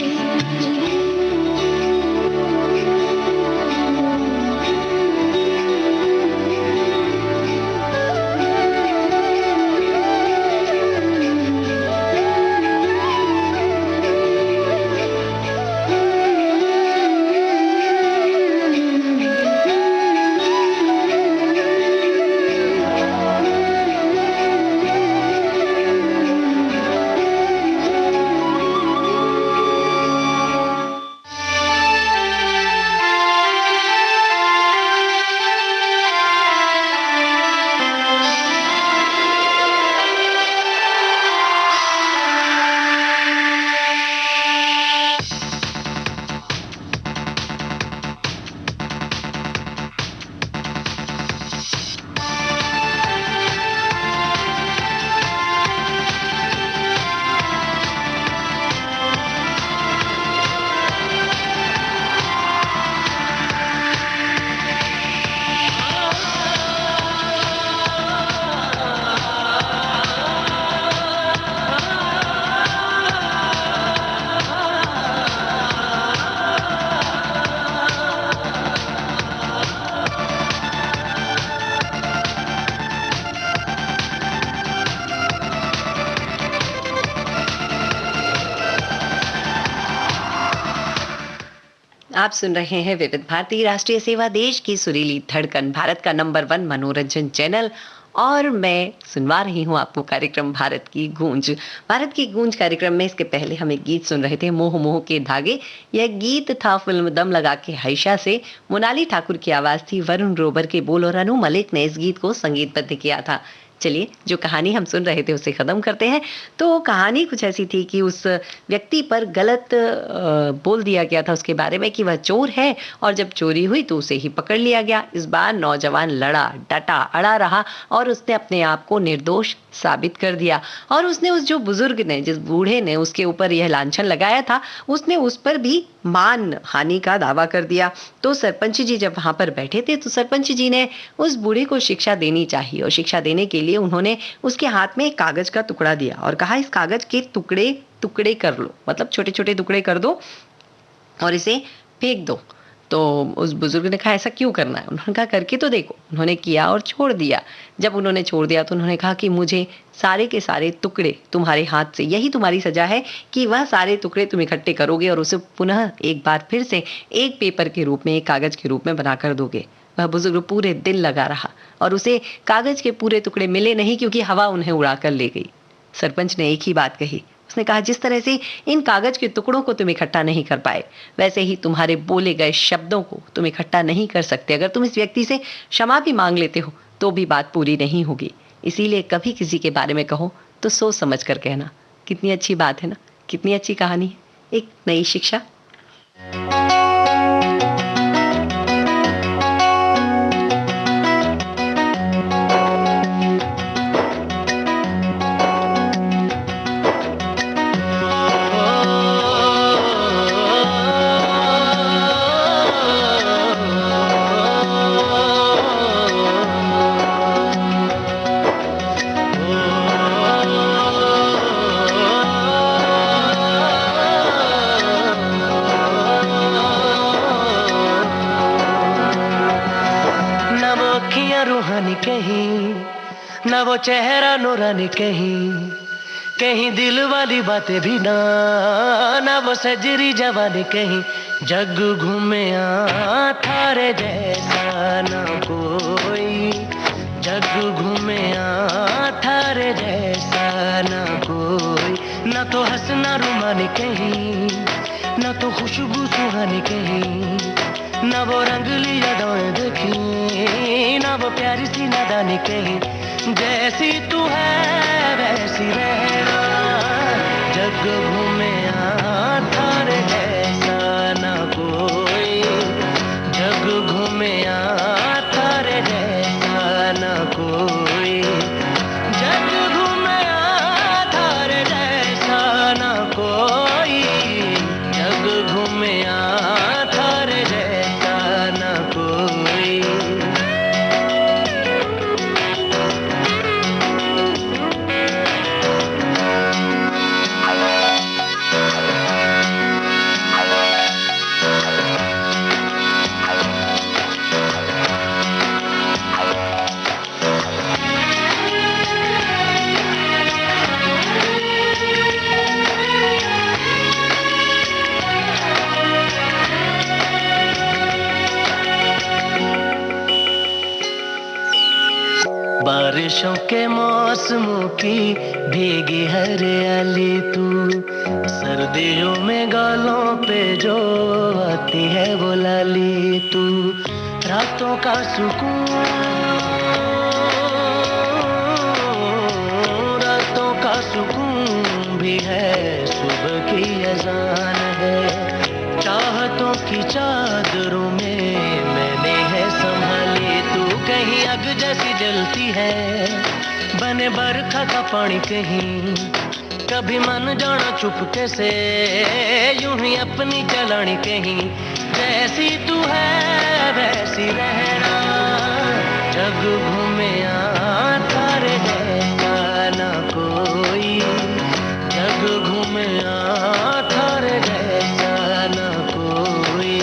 आप सुन रहे हैं विविध भारती राष्ट्रीय सेवा, देश की सुरीली धड़कन, भारत का नंबर 1 मनोरंजन चैनल। और मैं सुनवा रही हूँ आपको कार्यक्रम भारत की गूंज। भारत की गूंज कार्यक्रम में इसके पहले हम एक गीत सुन रहे थे, मोह मोह के धागे। यह गीत था फिल्म दम लगा के हाइशा से। मोनाली ठाकुर की आवाज थी, वरुण ग्रोवर के बोल और अनु मलिक ने इस गीत को संगीतबद्ध किया था। चलिए, जो कहानी हम सुन रहे थे उसे खत्म करते हैं। तो कहानी कुछ ऐसी थी कि उस व्यक्ति पर गलत बोल दिया गया था उसके बारे में कि वह चोर है, और जब चोरी हुई तो उसे ही पकड़ लिया गया। इस बार नौजवान लड़ा, डटा, अड़ा रहा और उसने अपने आप को निर्दोष साबित कर दिया। और उसने उस जो बुजुर्ग ने, जिस बूढ़े ने उसके ऊपर यह लांछन लगाया था, उसने उस पर भी मान हानि का दावा कर दिया। तो सरपंच जी जब वहां पर बैठे थे तो सरपंच जी ने उस बूढ़े को शिक्षा देनी चाहिए, और शिक्षा देने के लिए उन्होंने उसके हाथ में एक कागज का टुकड़ा दिया और कहा, इस कागज के टुकड़े टुकड़े कर लो, मतलब छोटे छोटे टुकड़े कर दो और इसे फेंक दो। तो उस बुजुर्ग ने कहा, ऐसा क्यों करना है? उन्होंने कहा, करके तो देखो। उन्होंने किया और छोड़ दिया। जब उन्होंने छोड़ दिया तो उन्होंने कहा कि मुझे सारे के सारे टुकड़े तुम्हारे हाथ से, यही तुम्हारी सजा है कि वह सारे टुकड़े तुम इकट्ठे करोगे और उसे पुनः एक बार फिर से एक पेपर के रूप में, एक कागज के रूप में बनाकर दोगे। वह बुजुर्ग पूरे दिन लगा रहा और उसे कागज के पूरे टुकड़े मिले नहीं, क्योंकि हवा उन्हें उड़ा कर ले गई। सरपंच ने एक ही बात कही, उसने कहा, जिस तरह से इन कागज के टुकड़ों को तुम इकट्ठा नहीं कर पाए, वैसे ही तुम्हारे बोले गए शब्दों को तुम इकट्ठा नहीं कर सकते। अगर तुम इस व्यक्ति से क्षमा भी मांग लेते हो तो भी बात पूरी नहीं होगी। इसीलिए कभी किसी के बारे में कहो तो सोच समझ कर कहना। कितनी अच्छी बात है ना, कितनी अच्छी कहानी है, एक नई शिक्षा। ना वो चेहरा नूरानी कहीं, कहीं दिल वाली बातें भी ना वो सजरी जवानी कहीं। जग घूमे थारे जैसा ना कोई, जग घूमे थारे जैसा न कोई, न तो हंसना रुमानी कहीं, न तो खुशबू सुहानी कहीं, न वो रंगली यादें देखी, न वो प्यारी सी नादानी कहीं। जैसी तू है वैसी रहना, जग घूमे थारे जैसा न कोई, जग घूमे थारे जैसा न कोई, जग घूमे थारे जैसा न कोई, जग घूमे थारे जैसा न कोई। बारिशों के मौसमों की भीगी हरियाली तू, सर्दियों में गालों पे जो आती है वो लाली तू, रातों का सुकून, रातों का सुकून भी है, सुबह की अजान है, चाहतों की चादरों में मैंने है संभाली तू, कहीं आग जैसी जलती है, बने बरखा का पानी कहीं, कभी मन जाना चुपके से, यूं ही अपनी चलानी कहीं। जैसी तू है वैसी रहना, जग घूमे थारे जैसा न कोई, जग घूमे थारे जैसा न कोई।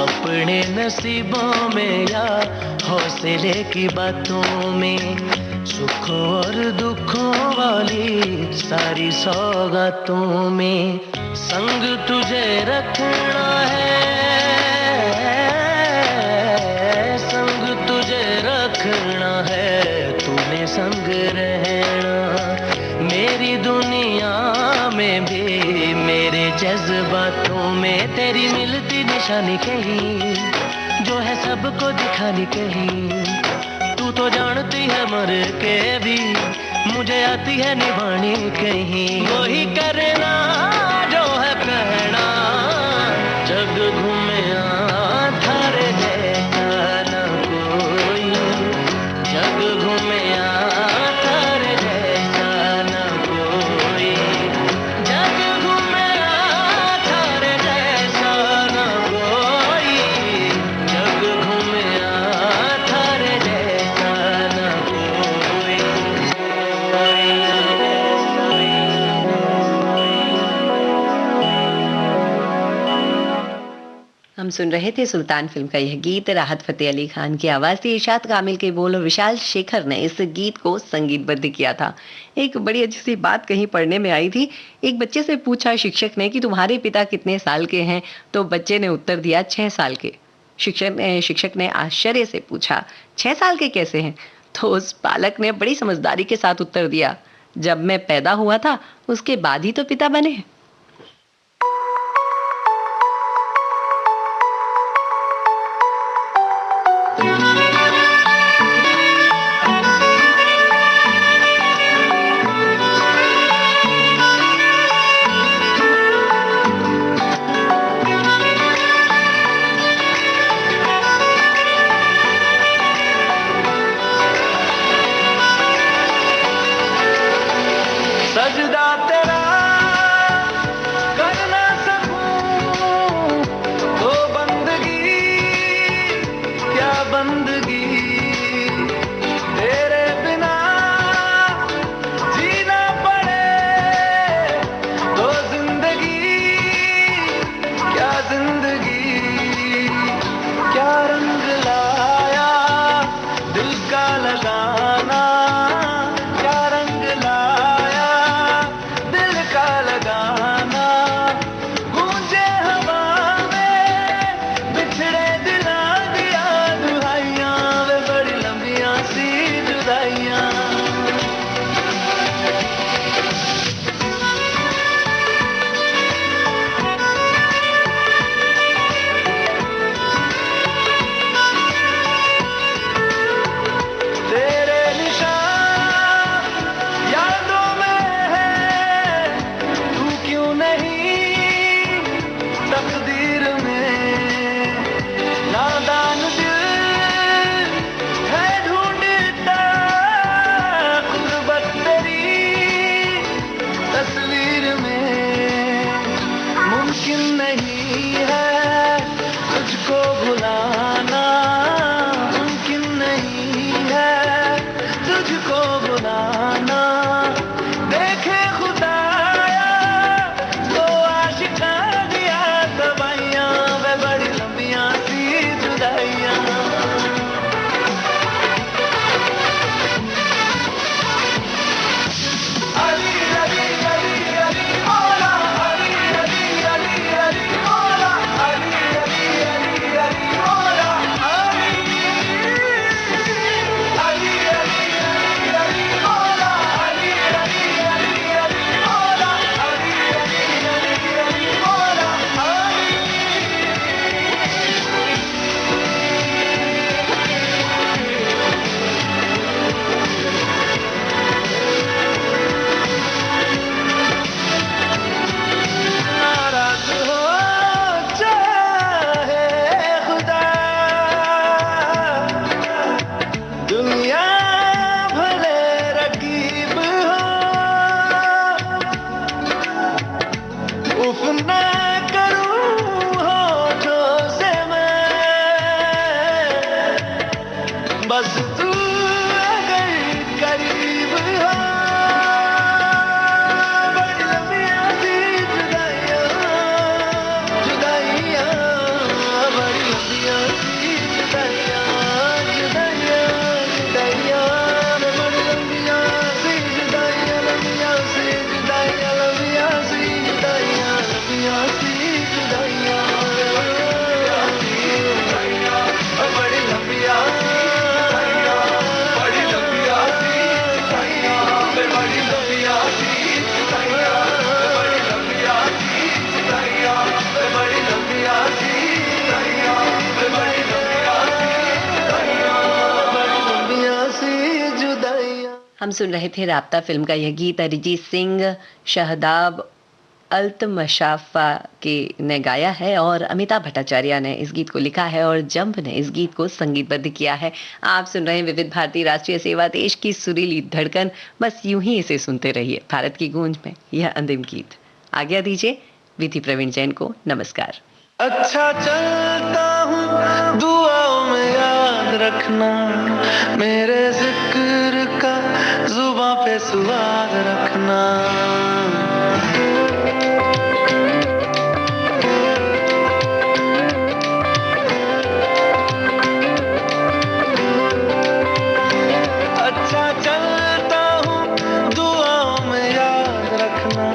अपने नसीबों में या हौसले की बातों में, सुखों और दुखों वाली सारी सौगातों में, संग तुझे रखना है, संग तुझे रखना है, तूने संग रहना, मेरी दुनिया में भी मेरे जज्बातों में, तेरी मिलती निशानी कहीं, जो है सबको दिखानी कहीं, तू तो जानती है मर के भी, मुझे आती है निभानी कहीं, वही करना जो है कहना, जग घूमे थारे जैसा न कोई, जग घूमे थारे जैसा न कोई, जग घूमे थारे जैसा न कोई, जग घूमे थारे जैसा न कोई। हम सुन रहे थे सुल्तान फिल्म का यह गीत, राहत फतेह अली खान की आवाज थी, इरशाद कामिल के बोल और विशाल शेखर ने इस गीत को संगीतबद्ध किया था। एक बड़ी अच्छी सी बात कहीं पढ़ने में आई थी, एक बच्चे से पूछा शिक्षक ने कि तुम्हारे पिता कितने साल के हैं, तो बच्चे ने उत्तर दिया 6 साल के। शिक्षक ने आश्चर्य से पूछा 6 साल के कैसे हैं, तो उस बालक ने बड़ी समझदारी के साथ उत्तर दिया, जब मैं पैदा हुआ था उसके बाद ही तो पिता बने। सजदा तेरा कर ना सकूं तो बंदगी, क्या बंदगी, तेरे बिना जीना पड़े तो जिंदगी, क्या जिंदगी, क्या रंग ला हम सुन रहे थे राब्ता फिल्म का यह गीत अरिजीत सिंह, शहदाब अल्तमशाफा के ने गाया है और अमिताभ भट्टाचार्य ने इस गीत को लिखा है और जंप ने इस गीत को संगीतबद्ध किया है। आप सुन रहे हैं विविध भारती राष्ट्रीय सेवा, देश की सुरीली धड़कन। बस यूं ही इसे सुनते रहिए भारत की गूंज में यह अंतिम गीत। आज्ञा दीजिए विधि प्रवीण जैन को। नमस्कार। अच्छा चलता हूँ दुआओं में याद रखना, मेरे जिक्र का जुबां पे स्वाद रखना। अच्छा चलता हूँ दुआओं में याद रखना,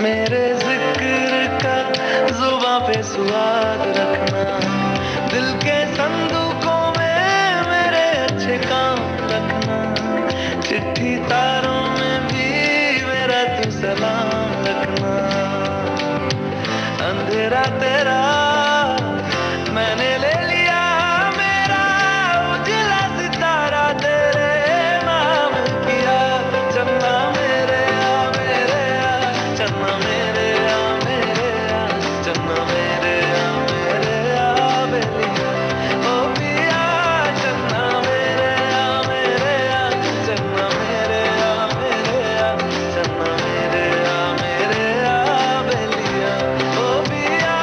मेरे जिक्र का जुबां पे स्वाद रखना। दिल के संदूकों में मेरे अच्छे काम रखना, चिट्ठी तारों में भी मेरा तू सलाम रखना। अंधेरा तेरा मैंने ले लिया, मेरा उजला सितारा तेरे नाम किया। चन्ना मेरे आ चन्ना मेरे आ चन्ना मेरे आ बेलिया ओ पिया। चन्ना मेरे आ चन्ना मेरे आ चन्ना मेरे आ बेलिया ओ पिया।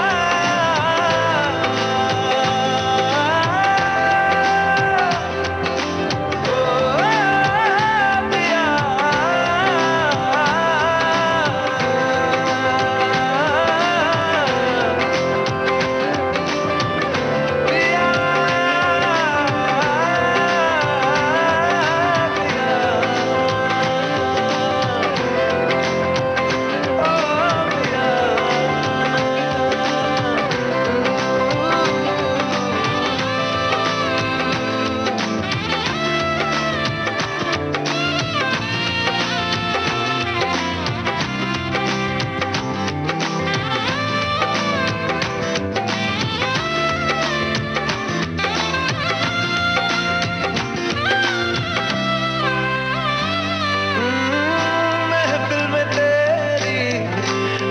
महफिल में तेरी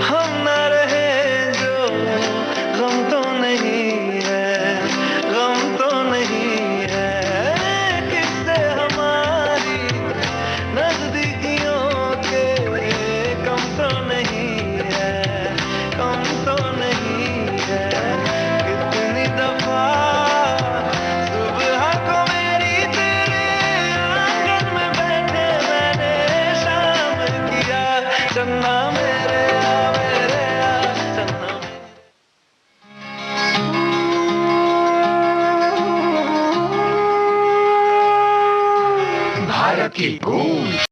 हम न रहे जो, गम तो नहीं है, गम तो नहीं है। किससे हमारी नजदीकियों के कम तो नहीं है, कम तो नहीं है। कितनी दफा सुबह को मेरी तेरे आंगन में बैठे मैंने शाम किया। चन्ना मेरे आ चन्ना भारत की गूंज।